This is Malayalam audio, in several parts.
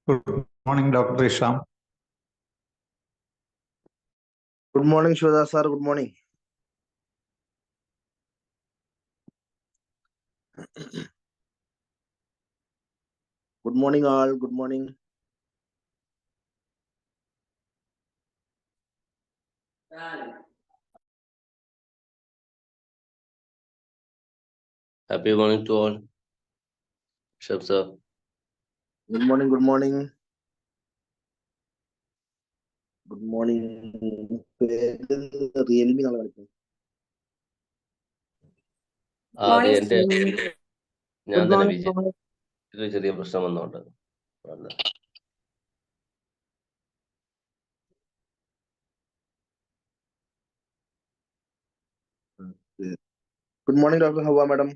Good morning, Dr. Isham. Good morning, Shweta sir. Good morning. Good morning, all. Good morning. Happy morning to all. Shab sir. Good morning. Good morning. Good morning. Realme നാളെ കളിക്കും. അത് എന്റെ ഞാൻ Good തന്നെ morning. വിജയ് ഇത് ചെറിയ പ്രശ്നം വന്നോണ്ട് Good morning, Dr. Hawa, madam.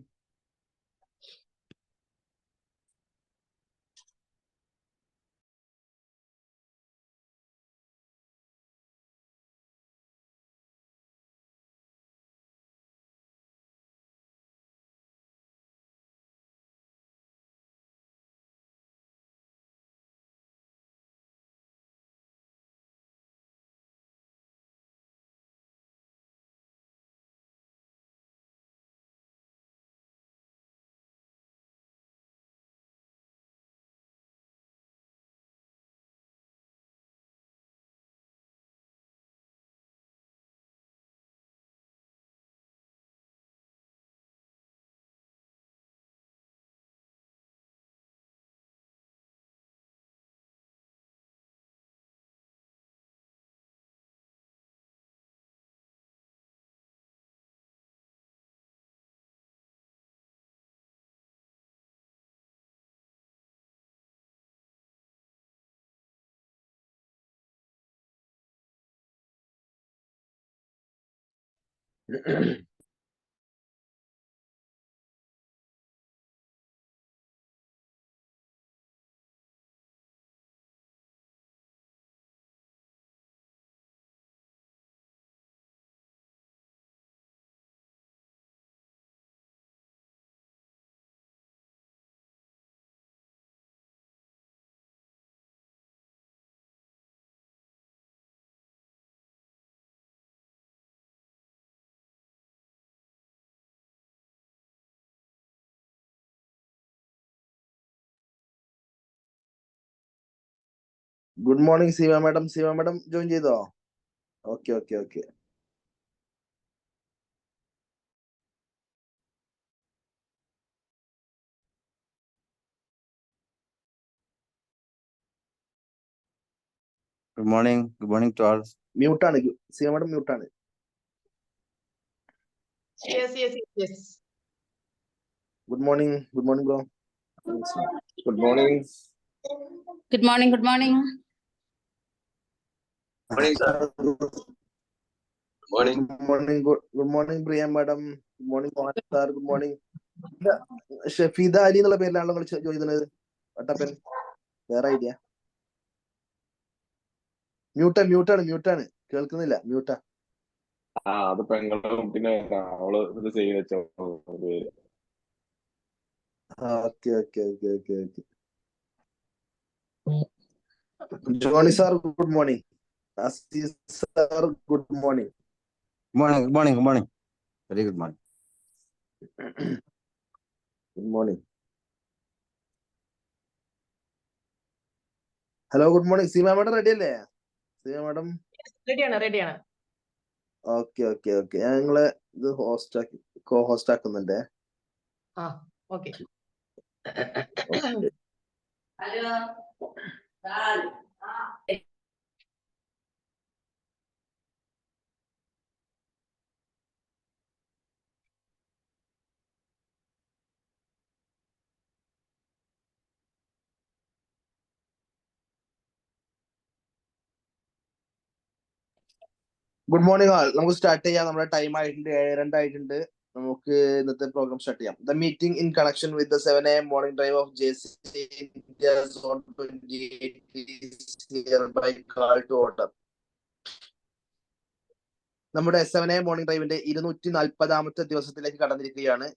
Good morning, Siva madam. Siva madam, join ചെയ്തോ? Okay. Good morning to all. Mute ആണ്. Siva madam mute ആണ്. Yes. Good morning bro. Good morning. Good morning. Good morning sir. Good morning. Good morning, Priya madam. Good morning, Mohan sir. Good morning. Shafeeda Ali എന്നുള്ള പേരിലാണല്ലോ നിങ്ങൾ ചോദിക്കുന്നത്. വട്ടപ്പൻ വേറെ ഐഡിയ. മ്യൂട്ടാണ് കേൾക്കുന്നില്ല. മ്യൂട്ടാ. അത് പെങ്ങളും പിന്നെ അവള് ഇത് ചെയ്ത് വെച്ചോ. Okay. Johnny sir good morning. Azeez sir good morning. Good morning. Very good morning. Good morning. Hello good morning. Seema madam ready അല്ലേ? സീമ മാഡം റെഡിയാണ്. ഓക്കെ. ഞാൻ നിങ്ങളെ ഇത് കോ ഹോസ്റ്റ് ആക്കുന്നുണ്ടേ. ഓക്കെ. Good morning all. നമുക്ക് സ്റ്റാർട്ട് ചെയ്യാം. നമ്മുടെ ടൈം ആയിട്ടുണ്ട് 7:02 ആയിട്ടുണ്ട്. നമുക്ക് ഇന്നത്തെ പ്രോഗ്രാം സ്റ്റാർട്ട് ചെയ്യാം. The meeting in connection with the 7 AM morning drive of JC India Zone 28 is hereby called to order. നമ്മുടെ 7 AM മോർണിംഗ് ഡ്രൈവിന്റെ 240ാമത്തെ ദിവസത്തിലേക്ക് കടന്നിരിക്കുകയാണ്.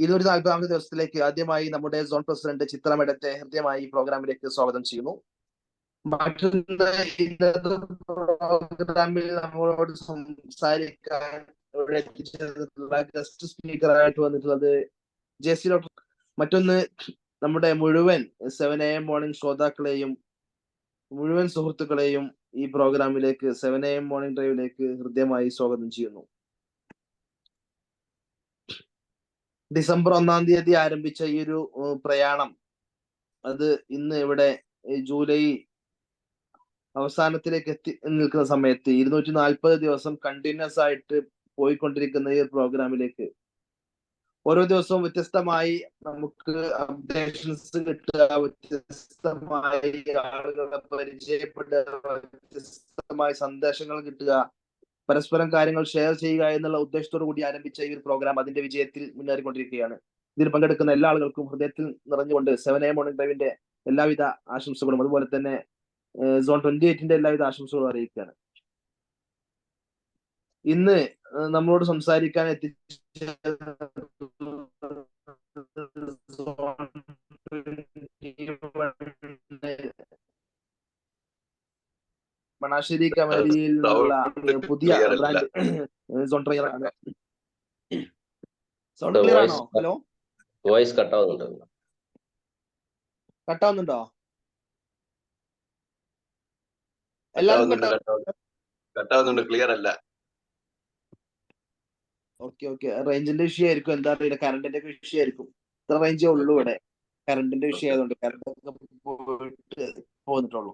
240ാമത്തെ ദിവസത്തിലേക്ക് ആദ്യമായി നമ്മുടെ സോൺ പ്രസിഡന്റ് ചിത്ര മേഡത്തെ ഹൃദ്യമായി ഈ പ്രോഗ്രാമിലേക്ക് സ്വാഗതം ചെയ്യുന്നു. മറ്റൊന്ന് ഇന്നത്തെ പ്രോഗ്രാമിൽ നമ്മളോട് സംസാരിക്കാൻ ഇവിടെ എത്തിച്ചേർന്നിട്ടുള്ള ഗസ്റ്റ് സ്പീക്കർ ആയിട്ട് വന്നിട്ടുള്ളത് ജെസി ഡോക്ടർ. മറ്റൊന്ന് നമ്മുടെ മുഴുവൻ 7 AM മോർണിംഗ് ശ്രോതാക്കളെയും മുഴുവൻ സുഹൃത്തുക്കളെയും ഈ പ്രോഗ്രാമിലേക്ക് 7 AM മോർണിംഗ് ഡ്രൈവിലേക്ക് ഹൃദ്യമായി സ്വാഗതം ചെയ്യുന്നു. ഡിസംബർ 1-ാം തീയതി ആരംഭിച്ച ഈ ഒരു പ്രയാണം അത് ഇന്ന് ഇവിടെ ജൂലൈ അവസാനത്തിലേക്ക് എത്തി നിൽക്കുന്ന സമയത്ത് 240 ദിവസം കണ്ടിന്യൂസ് ആയിട്ട് പോയിക്കൊണ്ടിരിക്കുന്ന ഈ പ്രോഗ്രാമിലേക്ക് ഓരോ ദിവസവും വ്യത്യസ്തമായി നമുക്ക് അപ്ഡേഷൻസ് കിട്ടുക, വ്യത്യസ്തമായി ആളുകളെ പരിചയപ്പെടുക, വ്യത്യസ്തമായ സന്ദേശങ്ങൾ കിട്ടുക, പരസ്പരം കാര്യങ്ങൾ ഷെയർ ചെയ്യുക എന്നുള്ള ഉദ്ദേശത്തോടു കൂടി ആരംഭിച്ച ഈ ഒരു പ്രോഗ്രാം അതിന്റെ വിജയത്തിൽ മുന്നേറിക്കൊണ്ടിരിക്കുകയാണ്. ഇതിൽ പങ്കെടുക്കുന്ന എല്ലാ ആളുകൾക്കും ഹൃദയത്തിൽ നിറഞ്ഞുകൊണ്ട് 7 AM മോർണിംഗ് ഡ്രൈവിന്റെ എല്ലാവിധ ആശംസകളും അതുപോലെ തന്നെ സോൺ 28ന്റെ എല്ലാവിധ ആശംസകളും അറിയിക്കുകയാണ്. ഇന്ന് നമ്മളോട് സംസാരിക്കാൻ മണാശ്ശേരി കമരിയിൽ നിന്നുള്ള പുതിയ ബ്രാൻഡ് സോൺ ട്രെയർ ആണ്. സൗണ്ട് ക്ലിയർ ആണോ? ഹലോ, വോയിസ് കട്ടാവുന്നുണ്ടോ? കട്ടാവുന്നുണ്ടോ? എല്ലാവരും കട്ടാവുന്നുണ്ട്, ക്ലിയർ അല്ല. ഓക്കെ, റേഞ്ചിന്റെ ഇഷ്യൂ ആയിരിക്കും, എന്താ അറിയില്ല, കറണ്ടിന്റെ ഒക്കെ ഇഷ്യൂ ആയിരിക്കും. ഇത്ര റേഞ്ചേ ഉള്ളൂ ഇവിടെ, കറണ്ടിന്റെ ഇഷ്യൂ ആയതുകൊണ്ട് കറണ്ട് പോയിട്ട് പോന്നിട്ടുള്ളൂ.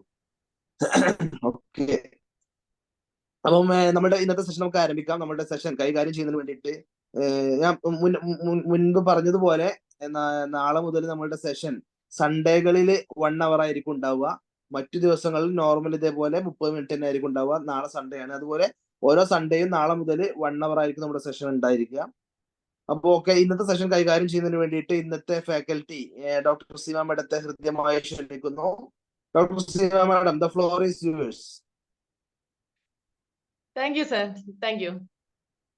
ഓക്കെ, അപ്പം നമ്മുടെ ഇന്നത്തെ സെഷൻ നമുക്ക് ആരംഭിക്കാം. നമ്മുടെ സെഷൻ കൈകാര്യം ചെയ്യുന്നതിന് വേണ്ടിയിട്ട് ഞാൻ മുൻപ് പറഞ്ഞതുപോലെ നാളെ മുതൽ നമ്മളുടെ സെഷൻ സൺഡേകളിൽ 1 hour ആയിരിക്കും ഉണ്ടാവുക. മറ്റു ദിവസങ്ങളിൽ നോർമൽ ഇതേപോലെ 30 minute തന്നെ ആയിരിക്കും ഉണ്ടാവുക. നാളെ സൺഡേ ആണ്, അതുപോലെ ഓരോ സൺഡേയും നാളെ മുതൽ 1 hour ആയിരിക്കും നമ്മുടെ സെഷൻ ഉണ്ടായിരിക്കുക. അപ്പോൾ ഓക്കെ, ഇന്നത്തെ സെഷൻ കൈകാര്യം ചെയ്യുന്നതിന് വേണ്ടിയിട്ട് ഇന്നത്തെ ഫാക്കൽറ്റി ഡോക്ടർ സീമ മാഡത്തെ ഹൃദ്യമായി ക്ഷണിക്കുന്നു. Doctor Seema madam, the floor is yours. Thank you sir, thank you.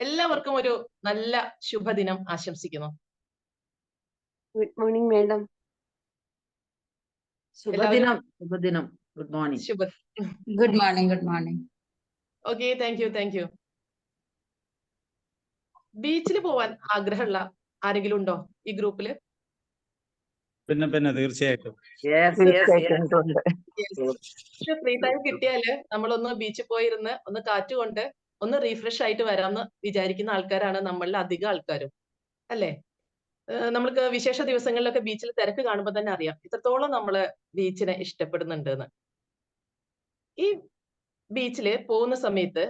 എല്ലാവർക്കും ഒരു നല്ല ശുഭദിനം ആശംസിക്കുന്നു. Good morning madam. ശുഭദിനം. Good morning. Good morning. Okay, thank you. ബീച്ചിൽ പോവാൻ ആഗ്രഹമുള്ള ആരെങ്കിലും ഉണ്ടോ ഈ ഗ്രൂപ്പില്? പിന്നെ തീർച്ചയായിട്ടും ഫ്രീ ടൈം കിട്ടിയാല് നമ്മളൊന്ന് ബീച്ചിൽ പോയിരുന്ന് ഒന്ന് കാറ്റുകൊണ്ട് ഒന്ന് റീഫ്രഷ് ആയിട്ട് വരാമെന്ന് വിചാരിക്കുന്ന ആൾക്കാരാണ് നമ്മളിൽ അധികം ആൾക്കാരും, അല്ലേ? നമ്മൾക്ക് വിശേഷ ദിവസങ്ങളിലൊക്കെ ബീച്ചിൽ തിരക്ക് കാണുമ്പോൾ തന്നെ അറിയാം ഇത്രത്തോളം നമ്മള് ബീച്ചിനെ ഇഷ്ടപ്പെടുന്നുണ്ട് എന്ന്. ഈ ബീച്ചില് പോകുന്ന സമയത്ത്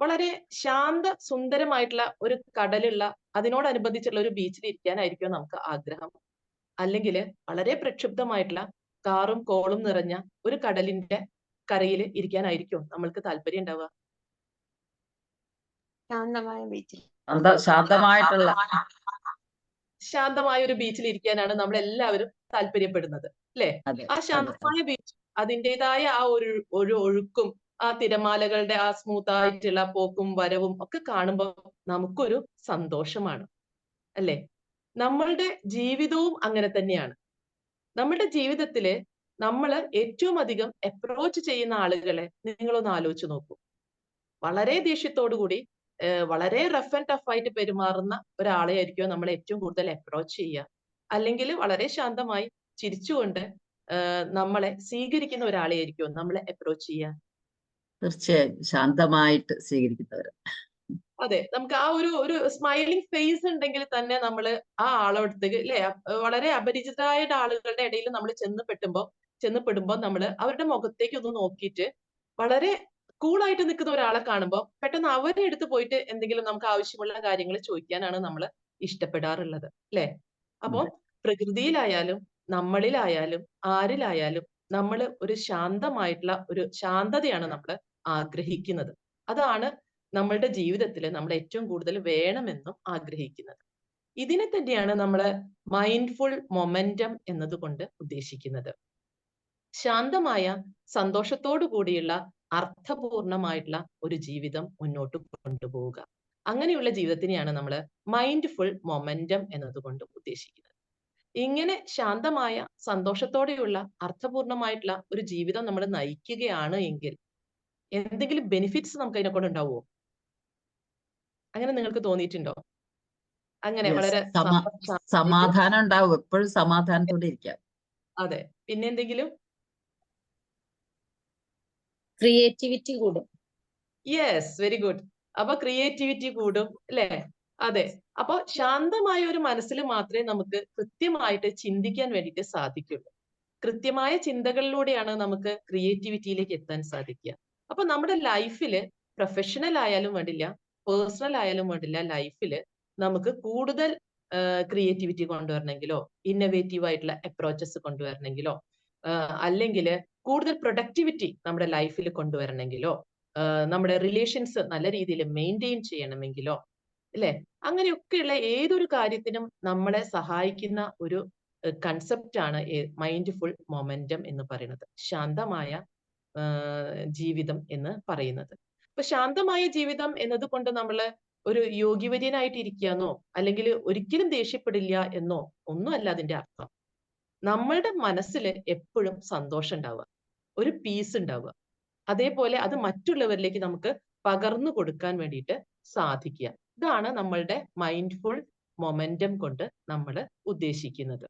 വളരെ ശാന്ത സുന്ദരമായിട്ടുള്ള ഒരു കടലുള്ള അതിനോടനുബന്ധിച്ചുള്ള ഒരു ബീച്ചിൽ ഇരിക്കാനായിരിക്കും നമുക്ക് ആഗ്രഹം, അല്ലെങ്കിൽ വളരെ പ്രക്ഷുബ്ധമായിട്ടുള്ള കാറും കോളും നിറഞ്ഞ ഒരു കടലിന്റെ കരയിൽ ഇരിക്കാനായിരിക്കും നമ്മൾക്ക് താല്പര്യം ഉണ്ടാവുക? ശാന്തമായ ഒരു ബീച്ചിൽ ഇരിക്കാനാണ് നമ്മൾ എല്ലാവരും താല്പര്യപ്പെടുന്നത്, അല്ലെ? ആ ശാന്തമായ ബീച്ച് അതിൻ്റെതായ ആ ഒരു ഒഴുക്കും ആ തിരമാലകളുടെ ആ സ്മൂത്ത് ആയിട്ടുള്ള പോക്കും വരവും ഒക്കെ കാണുമ്പോൾ നമുക്കൊരു സന്തോഷമാണ്, അല്ലെ? നമ്മളുടെ ജീവിതവും അങ്ങനെ തന്നെയാണ്. നമ്മുടെ ജീവിതത്തില് നമ്മൾ ഏറ്റവും അധികം അപ്രോച്ച് ചെയ്യുന്ന ആളുകളെ നിങ്ങളൊന്ന് ആലോചിച്ച് നോക്കൂ. വളരെ ദേഷ്യത്തോടു കൂടി വളരെ റഫ് ആൻഡ് ടഫ് ആയിട്ട് പെരുമാറുന്ന ഒരാളെ ആയിരിക്കും നമ്മൾ ഏറ്റവും കൂടുതൽ അപ്രോച്ച് ചെയ്യുക, അല്ലെങ്കിൽ വളരെ ശാന്തമായി ചിരിച്ചുകൊണ്ട് നമ്മളെ സ്വീകരിക്കുന്ന ഒരാളെ ആയിരിക്കും നമ്മളെ അപ്രോച്ച് ചെയ്യുക. തീർച്ചയായും ശാന്തമായിട്ട് സ്വീകരിക്കുന്നവർ. അതെ, നമുക്ക് ആ ഒരു സ്മൈലിംഗ് ഫേസ് ഉണ്ടെങ്കിൽ തന്നെ നമ്മൾ ആ ആളോടത്തേക്ക്, അല്ലെ, വളരെ അപരിചിതരായ ആളുകളുടെ ഇടയിൽ നമ്മൾ ചെന്നപ്പെടുമ്പോ നമ്മൾ അവരുടെ മുഖത്തേക്ക് ഒന്ന് നോക്കിയിട്ട് വളരെ കൂളായിട്ട് നിൽക്കുന്ന ഒരാളെ കാണുമ്പോൾ പെട്ടെന്ന് അവരെ അടുത്ത് പോയിട്ട് എന്തെങ്കിലും നമുക്ക് ആവശ്യമുള്ള കാര്യങ്ങൾ ചോദിക്കാനാണ് നമ്മൾ ഇഷ്ടപ്പെടാറുള്ളത്, അല്ലെ? അപ്പോൾ പ്രകൃതിയിലായാലും നമ്മളിലായാലും ആരിലായാലും നമ്മൾ ഒരു ശാന്തമായിട്ടുള്ള ഒരു ശാന്തതയാണ് നമ്മൾ ആഗ്രഹിക്കുന്നത്. അതാണ് നമ്മളുടെ ജീവിതത്തിൽ നമ്മൾ ഏറ്റവും കൂടുതൽ വേണമെന്നും ആഗ്രഹിക്കുന്നത്. ഇതിനെ തന്നെയാണ് നമ്മൾ മൈൻഡ്ഫുൾ മൊമെന്റം എന്നതുകൊണ്ട് ഉദ്ദേശിക്കുന്നത്. ശാന്തമായ സന്തോഷത്തോടു കൂടിയുള്ള അർത്ഥപൂർണമായിട്ടുള്ള ഒരു ജീവിതം മുന്നോട്ട് കൊണ്ടുപോവുക. അങ്ങനെയുള്ള ജീവിതത്തിനെയാണ് നമ്മൾ മൈൻഡ്ഫുൾ മൊമെന്റം എന്നതുകൊണ്ട് ഉദ്ദേശിക്കുന്നത്. ഇങ്ങനെ ശാന്തമായ സന്തോഷത്തോടെയുള്ള അർത്ഥപൂർണമായിട്ടുള്ള ഒരു ജീവിതം നമ്മൾ നയിക്കുകയാണ് എങ്കിൽ എന്തെങ്കിലും ബെനിഫിറ്റ്സ് നമുക്ക് അതിനെ കൊണ്ട് ഉണ്ടാവുമോ? അങ്ങനെ നിങ്ങൾക്ക് തോന്നിയിട്ടുണ്ടോ? അങ്ങനെ Yes. വളരെ സമാധാനം ഉണ്ടാവും, എപ്പോഴും സമാധാനത്തോടെ ഇരിക്കാം. അതെ. പിന്നെ എന്തെങ്കിലും? ക്രിയേറ്റിവിറ്റി കൂടും. Yes, very good. അപ്പൊ ക്രിയേറ്റിവിറ്റി കൂടും അല്ലേ? അതെ. അപ്പൊ ശാന്തമായ ഒരു മനസ്സിൽ മാത്രമേ നമുക്ക് കൃത്യമായിട്ട് ചിന്തിക്കാൻ വേണ്ടിയിട്ട് സാധിക്കുള്ളൂ. കൃത്യമായ ചിന്തകളിലൂടെയാണ് നമുക്ക് ക്രിയേറ്റിവിറ്റിയിലേക്ക് എത്താൻ സാധിക്കുക. അപ്പൊ നമ്മുടെ ലൈഫില് പ്രൊഫഷണൽ ആയാലും വേണ്ടില്ല, പേഴ്സണൽ ആയാലും വേണ്ടില്ല, ലൈഫില് നമുക്ക് കൂടുതൽ ക്രിയേറ്റിവിറ്റി കൊണ്ടുവരണമെങ്കിലോ ഇന്നോവേറ്റീവ് ആയിട്ടുള്ള അപ്രോച്ചസ് കൊണ്ടുവരണമെങ്കിലോ അല്ലെങ്കിൽ കൂടുതൽ പ്രൊഡക്ടിവിറ്റി നമ്മുടെ ലൈഫിൽ കൊണ്ടുവരണമെങ്കിലോ നമ്മുടെ റിലേഷൻസ് നല്ല രീതിയിൽ മെയിൻറ്റെയിൻ ചെയ്യണമെങ്കിലോ അല്ലെ, അങ്ങനെയൊക്കെയുള്ള ഏതൊരു കാര്യത്തിനും നമ്മളെ സഹായിക്കുന്ന ഒരു കൺസെപ്റ്റ് ആണ് മൈൻഡ്ഫുൾ മൊമെന്റം എന്ന് പറയുന്നത്, ശാന്തമായ ജീവിതം എന്ന് പറയുന്നത്. അപ്പൊ ശാന്തമായ ജീവിതം എന്നതുകൊണ്ട് നമ്മൾ ഒരു യോഗ്യവര്യനായിട്ട് ഇരിക്കുകയെന്നോ അല്ലെങ്കിൽ ഒരിക്കലും ദേഷ്യപ്പെടില്ല എന്നോ ഒന്നുമല്ല അതിന്റെ അർത്ഥം. നമ്മളുടെ മനസ്സിൽ എപ്പോഴും സന്തോഷം ഉണ്ടാവുക, ഒരു പീസ് ഉണ്ടാവുക, അതേപോലെ അത് മറ്റുള്ളവരിലേക്ക് നമുക്ക് പകർന്നു കൊടുക്കാൻ വേണ്ടിയിട്ട് സാധിക്കുക. ഇതാണ് നമ്മളുടെ മൈൻഡ്ഫുൾ മൊമെന്റം കൊണ്ട് നമ്മൾ ഉദ്ദേശിക്കുന്നത്.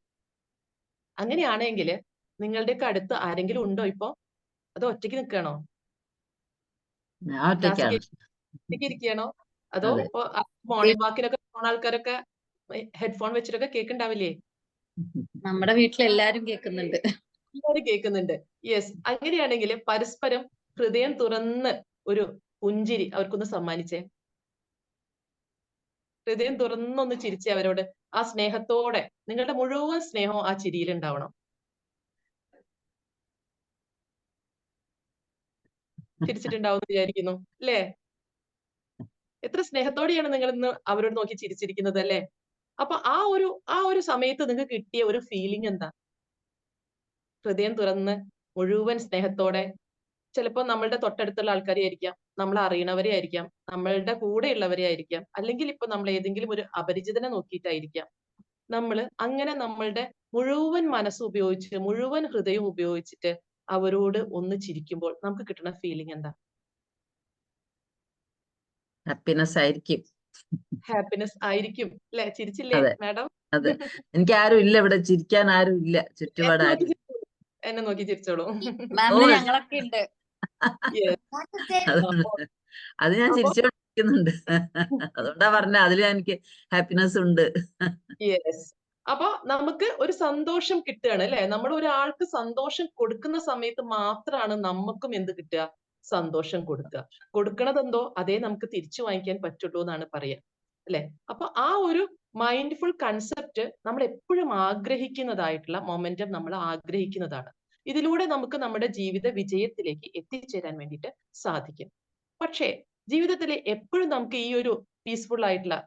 അങ്ങനെയാണെങ്കിൽ നിങ്ങളുടെയൊക്കെ അടുത്ത് ആരെങ്കിലും ഉണ്ടോ ഇപ്പോ? അതോ ഒറ്റയ്ക്ക് നിൽക്കണോ? ഒറ്റയ്ക്ക് ഇരിക്കുകയാണോ? അതോ മോർണിംഗ് വാക്കിനൊക്കെ പോണ ആൾക്കാരൊക്കെ ഹെഡ്ഫോൺ വെച്ചിട്ടൊക്കെ കേൾക്കുന്നുണ്ടാവില്ലേ? നമ്മുടെ വീട്ടിൽ എല്ലാരും കേൾക്കുന്നുണ്ട്. എല്ലാവരും കേൾക്കുന്നുണ്ട്. യെസ്. അങ്ങനെയാണെങ്കിൽ പരസ്പരം ഹൃദയം തുറന്ന് ഒരു പുഞ്ചിരി അവർക്കൊന്ന് സമ്മാനിച്ചേ. ഹൃദയം തുറന്നൊന്ന് ചിരിച്ചേ അവരോട്. ആ സ്നേഹത്തോടെ നിങ്ങളുടെ മുഴുവൻ സ്നേഹവും ആ ചിരിയിൽ ഉണ്ടാവണം. ചിരിച്ചിട്ടുണ്ടാവും വിചാരിക്കുന്നു അല്ലേ? എത്ര സ്നേഹത്തോടെയാണ് നിങ്ങൾ ഇന്ന് അവരോട് നോക്കി ചിരിച്ചിരിക്കുന്നത് അല്ലേ? അപ്പൊ ആ ഒരു സമയത്ത് നിങ്ങൾക്ക് കിട്ടിയ ഒരു ഫീലിംഗ് എന്താ? ഹൃദയം തുറന്ന് മുഴുവൻ സ്നേഹത്തോടെ, ചിലപ്പോൾ നമ്മളുടെ തൊട്ടടുത്തുള്ള ആൾക്കാരെ ആയിരിക്കാം, നമ്മൾ അറിയണവരെ ആയിരിക്കാം, നമ്മളുടെ കൂടെയുള്ളവരെ ആയിരിക്കാം, അല്ലെങ്കിൽ ഇപ്പൊ നമ്മൾ ഏതെങ്കിലും ഒരു അപരിചിതനെ നോക്കിയിട്ടായിരിക്കാം. നമ്മൾ അങ്ങനെ നമ്മളുടെ മുഴുവൻ മനസ്സ് ഉപയോഗിച്ച് മുഴുവൻ ഹൃദയം ഉപയോഗിച്ചിട്ട് അവരോട് ഒന്ന് ചിരിക്കുമ്പോൾ നമുക്ക് കിട്ടുന്ന ഫീലിംഗ് എന്താ? ഹാപ്പിനെസ് ആയിരിക്കും. ഹാപ്പിനെസ് ആയിരിക്കും അല്ലെ? ചിരിച്ചില്ലേ മാഡം? അതെ, എനിക്ക് ആരും ഇല്ല ഇവിടെ, ചിരിക്കാൻ ആരും ഇല്ല ചുറ്റുപാട്. എന്നെ നോക്കി ചിരിച്ചോളൂ. ഞങ്ങളൊക്കെ ഉണ്ട്. അത് ഞാൻ ചിരിച്ചോണ്ടിരിക്കുന്നുണ്ട്. അതുകൊണ്ടാ പറഞ്ഞ അതിൽ എനിക്ക് ഹാപ്പിനെസ് ഉണ്ട്. യെസ്. അപ്പൊ നമുക്ക് ഒരു സന്തോഷം കിട്ടുകയാണ് അല്ലെ? നമ്മൾ ഒരാൾക്ക് സന്തോഷം കൊടുക്കുന്ന സമയത്ത് മാത്രമാണ് നമുക്കും എന്ത് കിട്ടുക? സന്തോഷം കൊടുക്കുക. കൊടുക്കണതെന്തോ അതേ നമുക്ക് തിരിച്ചു വാങ്ങിക്കാൻ പറ്റുള്ളൂ എന്നാണ് പറയുക അല്ലെ? അപ്പൊ ആ ഒരു മൈൻഡ്ഫുൾ കൺസെപ്റ്റ് നമ്മൾ എപ്പോഴും ആഗ്രഹിക്കുന്നതായിട്ടുള്ള മൊമെന്റം നമ്മൾ ആഗ്രഹിക്കുന്നതാണ്. ഇതിലൂടെ നമുക്ക് നമ്മുടെ ജീവിത വിജയത്തിലേക്ക് എത്തിച്ചേരാൻ വേണ്ടിയിട്ട് സാധിക്കും. പക്ഷേ ജീവിതത്തിൽ എപ്പോഴും നമുക്ക് ഈ ഒരു പീസ്ഫുൾ ആയിട്ടുള്ള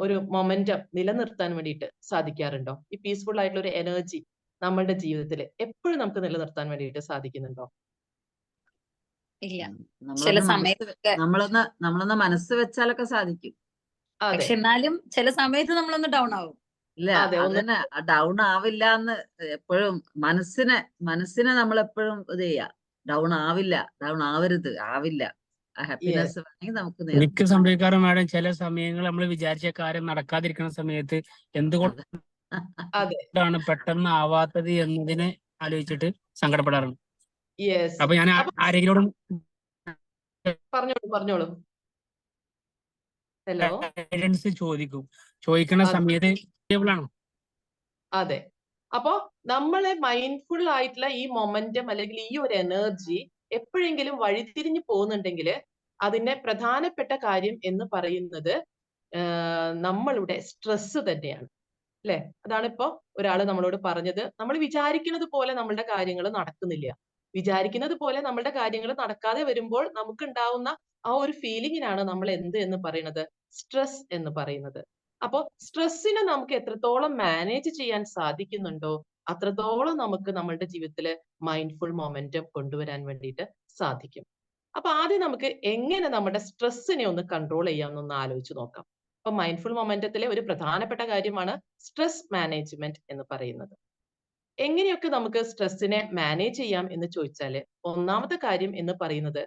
ഒരു മൊമെന്റം നിലനിർത്താൻ വേണ്ടിയിട്ട് സാധിക്കാറുണ്ടോ? ഈ പീസ്ഫുൾ ആയിട്ടുള്ള ഒരു എനർജി നമ്മളുടെ ജീവിതത്തിൽ എപ്പോഴും നമുക്ക് നിലനിർത്താൻ വേണ്ടിയിട്ട് സാധിക്കുന്നുണ്ടോ? ഇല്ല. നമ്മളൊന്ന് മനസ്സ് വെച്ചാലൊക്കെ സാധിക്കും. പക്ഷെ എന്നാലും ചില സമയത്ത് നമ്മളൊന്ന് ഡൗൺ ആവും. ഇല്ല, അതന്നെ, ഡൗൺ ആവില്ല എന്ന് എപ്പോഴും മനസ്സിനെ നമ്മൾ എപ്പോഴും ഇത് ചെയ്യാ. ഡൗൺ ആവരുത്, ആവില്ല. ഹാപ്പിനെസ് വേണമെങ്കിൽ നമുക്ക് എനിക്ക് സംഭവിക്കാറ് മാഡം, ചില സമയങ്ങൾ നമ്മൾ വിചാരിച്ച കാര്യം നടക്കാതിരിക്കുന്ന സമയത്ത് എന്തുകൊണ്ടാണ് പെട്ടെന്ന് ആവാത്തത് എന്നതിനെ ആലോചിച്ചിട്ട് സങ്കടപ്പെടാറുണ്ട്. അപ്പൊ ഞാൻ ആരെങ്കിലും പറഞ്ഞോളൂ. ഹലോ, ഗൈഡൻസ് ചോദിക്കുന്ന സമയത്ത് ആണോ? അതെ. അപ്പോ നമ്മളെ മൈൻഡ്ഫുൾ ആയിട്ടുള്ള ഈ മൊമെന്റം അല്ലെങ്കിൽ ഈ ഒരു എനർജി എപ്പോഴെങ്കിലും വഴിതിരിഞ്ഞു പോകുന്നുണ്ടെങ്കിൽ അതിന്റെ പ്രധാനപ്പെട്ട കാര്യം എന്ന് പറയുന്നത് നമ്മളുടെ സ്ട്രെസ് തന്നെയാണ് അല്ലെ? അതാണ് ഇപ്പോ ഒരാൾ നമ്മളോട് പറഞ്ഞത്. നമ്മൾ വിചാരിക്കുന്നത് പോലെ നമ്മളുടെ കാര്യങ്ങൾ നടക്കുന്നില്ല. വിചാരിക്കുന്നത് പോലെ നമ്മളുടെ കാര്യങ്ങൾ നടക്കാതെ വരുമ്പോൾ നമുക്ക് ഉണ്ടാവുന്ന ആ ഒരു ഫീലിങ്ങിനാണ് നമ്മൾ എന്ത് എന്ന് പറയുന്നത്? സ്ട്രെസ് എന്ന് പറയുന്നത്. അപ്പോ സ്ട്രെസ്സിനെ നമുക്ക് എത്രത്തോളം മാനേജ് ചെയ്യാൻ സാധിക്കുന്നുണ്ടോ അത്രത്തോളം നമുക്ക് നമ്മളുടെ ജീവിതത്തിൽ മൈൻഡ്ഫുൾ മൊമെന്റം കൊണ്ടുവരാൻ വേണ്ടിയിട്ട് സാധിക്കും. അപ്പൊ ആദ്യം നമുക്ക് എങ്ങനെ നമ്മുടെ സ്ട്രെസ്സിനെ ഒന്ന് കൺട്രോൾ ചെയ്യാമെന്നൊന്ന് ആലോചിച്ച് നോക്കാം. അപ്പൊ മൈൻഡ്ഫുൾ മൊമെന്റത്തിലെ ഒരു പ്രധാനപ്പെട്ട കാര്യമാണ് സ്ട്രെസ് മാനേജ്മെന്റ് എന്ന് പറയുന്നത്. എങ്ങനെയൊക്കെ നമുക്ക് സ്ട്രെസ്സിനെ മാനേജ് ചെയ്യാം എന്ന് ചോദിച്ചാല് ഒന്നാമത്തെ കാര്യം എന്ന് പറയുന്നത്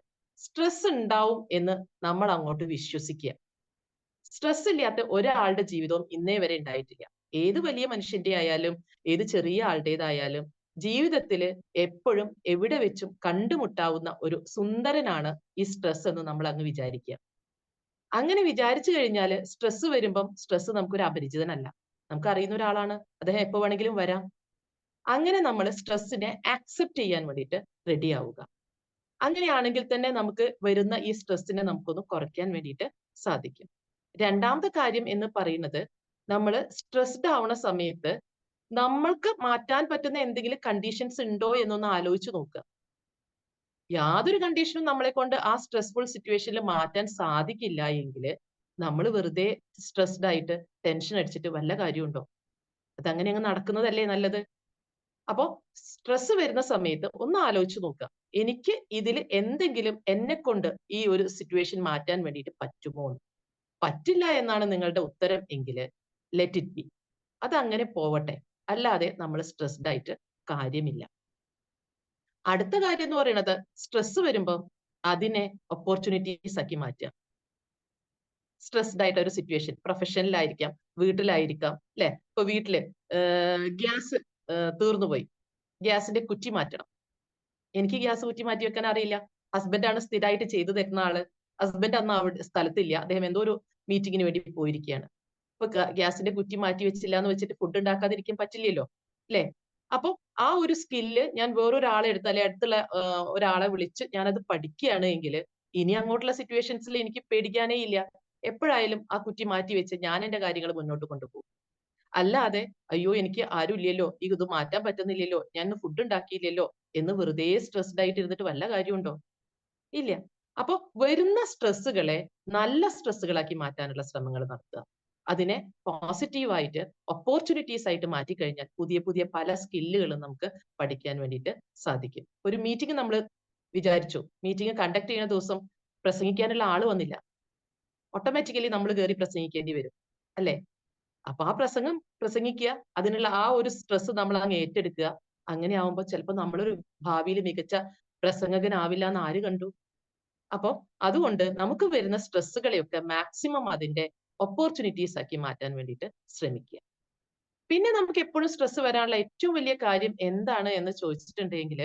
സ്ട്രെസ് ഉണ്ടാവും എന്ന് നമ്മൾ അങ്ങോട്ട് വിശ്വസിക്കുക. സ്ട്രെസ് ഇല്ലാത്ത ഒരാളുടെ ജീവിതവും ഇന്നേ വരെ ഉണ്ടായിട്ടില്ല. ഏത് വലിയ മനുഷ്യന്റെ ആയാലും ഏത് ചെറിയ ആളുടേതായാലും ജീവിതത്തിൽ എപ്പോഴും എവിടെ വെച്ചും കണ്ടുമുട്ടാവുന്ന ഒരു സുന്ദരനാണ് ഈ സ്ട്രെസ് എന്ന് നമ്മൾ അങ്ങ് വിചാരിക്കുക. അങ്ങനെ വിചാരിച്ചു കഴിഞ്ഞാൽ സ്ട്രെസ് വരുമ്പം സ്ട്രെസ് നമുക്കൊരു അപരിചിതനല്ല, നമുക്ക് അറിയുന്ന ഒരാളാണ്, അദ്ദേഹം എപ്പോ വേണമെങ്കിലും വരാം. അങ്ങനെ നമ്മൾ സ്ട്രെസ്സിനെ ആക്സെപ്റ്റ് ചെയ്യാൻ വേണ്ടിയിട്ട് റെഡി ആവുക. അങ്ങനെയാണെങ്കിൽ തന്നെ നമുക്ക് വരുന്ന ഈ സ്ട്രെസ്സിനെ നമുക്കൊന്ന് കുറയ്ക്കാൻ വേണ്ടിയിട്ട് സാധിക്കും. രണ്ടാമത്തെ കാര്യം എന്ന് പറയുന്നത് നമ്മൾ സ്ട്രെസ്ഡ് ആവുന്ന സമയത്ത് നമ്മൾക്ക് മാറ്റാൻ പറ്റുന്ന എന്തെങ്കിലും കണ്ടീഷൻസ് ഉണ്ടോ എന്നൊന്ന് ആലോചിച്ച് നോക്കുക. യാതൊരു കണ്ടീഷനും നമ്മളെ കൊണ്ട് ആ സ്ട്രെസ്ഫുൾ സിറ്റുവേഷനിൽ മാറ്റാൻ സാധിക്കില്ല എങ്കിൽ നമ്മൾ വെറുതെ സ്ട്രെസ്ഡ് ആയിട്ട് ടെൻഷൻ അടിച്ചിട്ട് വല്ല കാര്യമുണ്ടോ? അതങ്ങനെ അങ്ങ് നടക്കുന്നതല്ലേ നല്ലത്. അപ്പോ സ്ട്രെസ് വരുന്ന സമയത്ത് ഒന്ന് ആലോചിച്ച് നോക്കുക, എനിക്ക് ഇതിൽ എന്തെങ്കിലും എന്നെ കൊണ്ട് ഈ ഒരു സിറ്റുവേഷൻ മാറ്റാൻ വേണ്ടിയിട്ട് പറ്റുമോ? പറ്റില്ല എന്നാണ് നിങ്ങളുടെ ഉത്തരം എങ്കിൽ ലെറ്റ് ഇറ്റ് ബി, അതങ്ങനെ പോവട്ടെ, അല്ലാതെ നമ്മൾ സ്ട്രെസ്ഡ് ആയിട്ട് കാര്യമില്ല. അടുത്ത കാര്യം എന്ന് പറയുന്നത് സ്ട്രെസ് വരുമ്പോൾ അതിനെ ഓപ്പർച്യൂണിറ്റീസ് ആക്കി മാറ്റുക. സ്ട്രെസ്ഡ് ആയിട്ട് ഒരു സിറ്റുവേഷൻ പ്രൊഫഷനിലായിരിക്കാം, വീട്ടിലായിരിക്കാം, അല്ലെ? ഇപ്പൊ വീട്ടില് ഗ്യാസ് തീർന്നുപോയി, ഗ്യാസിന്റെ കുറ്റി മാറ്റണം. എനിക്ക് ഗ്യാസ് കുറ്റി മാറ്റി വെക്കാൻ അറിയില്ല, ഹസ്ബൻഡാണ് സ്ഥിരമായിട്ട് ചെയ്തു തരുന്ന ആള്. ഹസ്ബൻഡ് അന്ന് അവിടെ സ്ഥലത്തില്ല, അദ്ദേഹം എന്തോ ഒരു മീറ്റിങ്ങിന് വേണ്ടി പോയിരിക്കുകയാണ്. ഇപ്പൊ ഗ്യാസിന്റെ കുറ്റി മാറ്റി വെച്ചില്ല എന്ന് വെച്ചിട്ട് ഫുഡ് ഉണ്ടാക്കാതിരിക്കാൻ പറ്റില്ലല്ലോ, അല്ലെ? അപ്പൊ ആ ഒരു സ്കില്ല് ഞാൻ വേറൊരാളെ എടുത്ത് അല്ലെ അടുത്തുള്ള ഒരാളെ വിളിച്ച് ഞാനത് പഠിക്കുകയാണ് എങ്കിൽ ഇനി അങ്ങോട്ടുള്ള സിറ്റുവേഷൻസിൽ എനിക്ക് പേടിക്കാനേ ഇല്ല. എപ്പോഴായാലും ആ കുറ്റി മാറ്റി വെച്ച് ഞാൻ എന്റെ കാര്യങ്ങൾ മുന്നോട്ട് കൊണ്ടുപോകും. അല്ലാതെ അയ്യോ എനിക്ക് ആരും ഇല്ലല്ലോ, ഇത് മാറ്റാൻ പറ്റുന്നില്ലല്ലോ, ഞാൻ ഫുഡ് ഉണ്ടാക്കിയില്ലല്ലോ എന്ന് വെറുതെ സ്ട്രെസ്ഡ് ആയിട്ട് ഇരുന്നിട്ട് വല്ല കാര്യമുണ്ടോ? ഇല്ല. അപ്പൊ വരുന്ന സ്ട്രെസ്സുകളെ നല്ല സ്ട്രെസ്സുകളാക്കി മാറ്റാനുള്ള ശ്രമങ്ങൾ നടത്തുക. അതിനെ പോസിറ്റീവായിട്ട് ഓപ്പർച്യൂണിറ്റീസ് ആയിട്ട് മാറ്റി കഴിഞ്ഞാൽ പുതിയ പുതിയ പല സ്കില്ലുകളും നമുക്ക് പഠിക്കാൻ വേണ്ടിയിട്ട് സാധിക്കും. ഒരു മീറ്റിംഗ് നമ്മൾ വിചാരിച്ചു, മീറ്റിംഗ് കണ്ടക്ട് ചെയ്യുന്ന ദിവസം പ്രസംഗിക്കാനുള്ള ആള് വന്നില്ല, ഓട്ടോമാറ്റിക്കലി നമ്മൾ കയറി പ്രസംഗിക്കേണ്ടി വരും, അല്ലെ? അപ്പൊ ആ പ്രസംഗിക്കുക, അതിനുള്ള ആ ഒരു സ്ട്രെസ് നമ്മൾ അങ്ങ് ഏറ്റെടുക്കുക. അങ്ങനെ ആവുമ്പോൾ ചിലപ്പോൾ നമ്മളൊരു ഭാവിയിൽ മികച്ച പ്രസംഗകനാവില്ല എന്ന് ആര് കണ്ടു? അപ്പൊ അതുകൊണ്ട് നമുക്ക് വരുന്ന സ്ട്രെസ്സുകളെയൊക്കെ മാക്സിമം അതിന്റെ ഓപ്പർച്യൂണിറ്റീസ് ആക്കി മാറ്റാൻ വേണ്ടിയിട്ട് ശ്രമിക്കുക. പിന്നെ നമുക്ക് എപ്പോഴും സ്ട്രെസ് വരാനുള്ള ഏറ്റവും വലിയ കാര്യം എന്താണ് എന്ന് ചോദിച്ചിട്ടുണ്ടെങ്കിൽ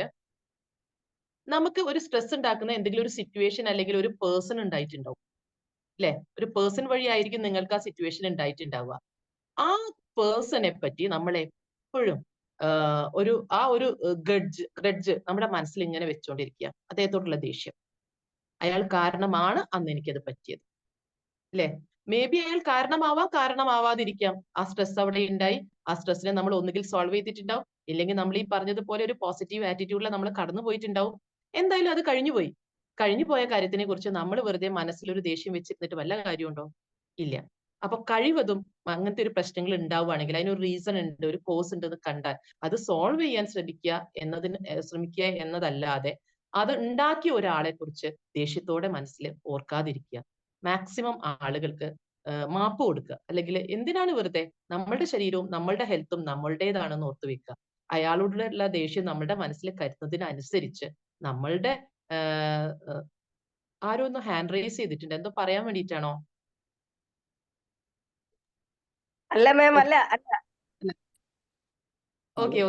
നമുക്ക് ഒരു സ്ട്രെസ് ഉണ്ടാക്കുന്ന എന്തെങ്കിലും ഒരു സിറ്റുവേഷൻ അല്ലെങ്കിൽ ഒരു പേഴ്സൺ ഉണ്ടായിട്ടുണ്ടാവും, അല്ലെ? ഒരു പേഴ്സൺ വഴിയായിരിക്കും നിങ്ങൾക്ക് ആ സിറ്റുവേഷൻ ഉണ്ടായിട്ടുണ്ടാവുക. ആ പേഴ്സണെ പറ്റി നമ്മൾ എപ്പോഴും ആ ഒരു ഗ്രഡ്ജ് നമ്മുടെ മനസ്സിൽ ഇങ്ങനെ വെച്ചുകൊണ്ടിരിക്കുക, അദ്ദേഹത്തോടുള്ള ദേഷ്യം. അയാൾ കാരണമാണ് അന്ന് എനിക്കത് പറ്റിയത്, അല്ലെ? മേ ബി അയാൾ കാരണമാവാം, കാരണമാവാതിരിക്കാം. ആ സ്ട്രെസ് അവിടെ ഉണ്ടായി, ആ സ്ട്രെസ്സിനെ നമ്മൾ ഒന്നുകിൽ സോൾവ് ചെയ്തിട്ടുണ്ടാവും, ഇല്ലെങ്കിൽ നമ്മൾ ഈ പറഞ്ഞതുപോലെ ഒരു പോസിറ്റീവ് ആറ്റിറ്റ്യൂഡിൽ നമ്മൾ കടന്നു പോയിട്ടുണ്ടാവും. എന്തായാലും അത് കഴിഞ്ഞുപോയി. കഴിഞ്ഞുപോയ കാര്യത്തിനെ കുറിച്ച് നമ്മൾ വെറുതെ മനസ്സിലൊരു ദേഷ്യം വെച്ചിരുന്നിട്ട് വല്ല കാര്യമുണ്ടോ? ഇല്ല. അപ്പൊ കഴിവതും അങ്ങനത്തെ ഒരു പ്രശ്നങ്ങൾ ഉണ്ടാവുകയാണെങ്കിൽ അതിനൊരു റീസൺ ഉണ്ട്, ഒരു കോസ് ഉണ്ട് എന്ന് കണ്ടാൽ അത് സോൾവ് ചെയ്യാൻ ശ്രമിക്കുക എന്നതല്ലാതെ അത് ഉണ്ടാക്കിയ ഒരാളെ കുറിച്ച് ദേഷ്യത്തോടെ മനസ്സിൽ ഓർക്കാതിരിക്കുക. മാക്സിമം ആളുകൾക്ക് മാപ്പ് കൊടുക്കുക. അല്ലെങ്കിൽ എന്തിനാണ് വെറുതെ നമ്മളുടെ ശരീരവും നമ്മളുടെ ഹെൽത്തും നമ്മളുടേതാണെന്ന് ഓർത്തു വെക്കുക. അയാളോടുള്ള ദേഷ്യം നമ്മളുടെ മനസ്സിൽ കരുതുന്നതിനനുസരിച്ച് നമ്മളുടെ ആരോ ഒന്ന് ഹാൻഡ് റൈസ് ചെയ്തിട്ടുണ്ട്, എന്തോ പറയാൻ വേണ്ടിയിട്ടാണോ? അല്ല മാം, അല്ല. ഓക്കെ,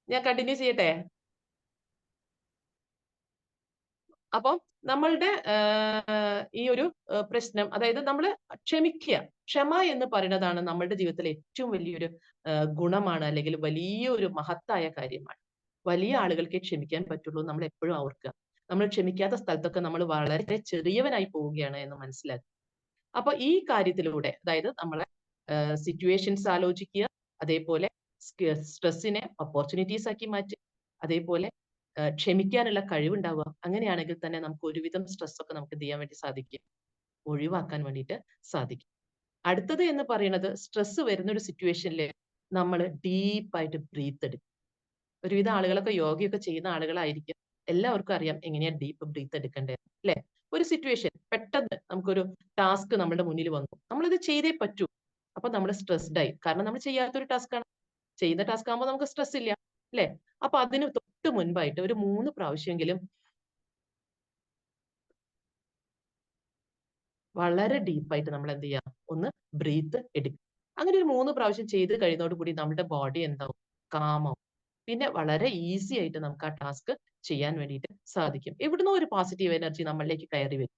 ഞാൻ കണ്ടിന്യൂ ചെയ്യട്ടെ. അപ്പം നമ്മളുടെ ഈ ഒരു പ്രശ്നം, അതായത് നമ്മൾ ക്ഷമിക്കുക, ക്ഷമ എന്ന് പറയുന്നതാണ് നമ്മളുടെ ജീവിതത്തിലെ ഏറ്റവും വലിയൊരു ഗുണമാണ്, അല്ലെങ്കിൽ വലിയൊരു മഹത്തായ കാര്യമാണ്. വലിയ ആളുകൾക്ക് ക്ഷമിക്കാൻ പറ്റുള്ളൂ നമ്മൾ എപ്പോഴും ഓർക്കുക. നമ്മൾ ക്ഷമിക്കാത്ത സ്ഥലത്തൊക്കെ നമ്മൾ വളരെ ചെറിയവനായി പോവുകയാണ് എന്ന് മനസ്സിലാക്കുക. അപ്പൊ ഈ കാര്യത്തിലൂടെ, അതായത് നമ്മളെ സിറ്റുവേഷൻസ് ആലോചിക്കുക, അതേപോലെ സ്ട്രെസ്സിനെ ഓപ്പർച്യൂണിറ്റീസ് ആക്കി മാറ്റുക, അതേപോലെ ക്ഷമിക്കാനുള്ള കഴിവുണ്ടാവുക. അങ്ങനെയാണെങ്കിൽ തന്നെ നമുക്ക് ഒരുവിധം സ്ട്രെസ് ഒക്കെ നമുക്ക് എന്ത് ചെയ്യാൻ വേണ്ടി സാധിക്കും? ഒഴിവാക്കാൻ വേണ്ടിയിട്ട് സാധിക്കും. അടുത്തത് എന്ന് പറയുന്നത്, സ്ട്രെസ് വരുന്ന ഒരു സിറ്റുവേഷനിൽ നമ്മൾ ഡീപ്പായിട്ട് ബ്രീത്ത് എടുക്കും. ഒരുവിധ ആളുകളൊക്കെ യോഗയൊക്കെ ചെയ്യുന്ന ആളുകളായിരിക്കും, എല്ലാവർക്കും അറിയാം എങ്ങനെയാ ഡീപ്പ് ബ്രീത്ത് എടുക്കേണ്ടത്, അല്ലെ? ഒരു സിറ്റുവേഷൻ പെട്ടെന്ന് നമുക്കൊരു ടാസ്ക് നമ്മുടെ മുന്നിൽ വന്നു, നമ്മളിത് ചെയ്തേ പറ്റൂ. അപ്പൊ നമ്മൾ സ്ട്രെസ്ഡ് ആയി, കാരണം നമ്മൾ ചെയ്യാത്തൊരു ടാസ്ക് ആണ്. ചെയ്യുന്ന ടാസ്ക് ആകുമ്പോൾ നമുക്ക് സ്ട്രെസ് ഇല്ല, അല്ലെ? അപ്പൊ അതിന് തൊട്ട് മുൻപായിട്ട് ഒരു 3 പ്രാവശ്യമെങ്കിലും വളരെ ഡീപ്പായിട്ട് നമ്മൾ എന്ത് ചെയ്യാം, ഒന്ന് ബ്രീത്ത് എടുക്കുക. അങ്ങനെ ഒരു 3 പ്രാവശ്യം ചെയ്ത് കഴിയുന്നതോടുകൂടി നമ്മുടെ ബോഡി എന്താവും, കാമാവും. പിന്നെ വളരെ ഈസി ആയിട്ട് നമുക്ക് ആ ടാസ്ക് ചെയ്യാൻ വേണ്ടിയിട്ട് സാധിക്കും. എവിടുന്നോ ഒരു പോസിറ്റീവ് എനർജി നമ്മളിലേക്ക് കയറി വരും.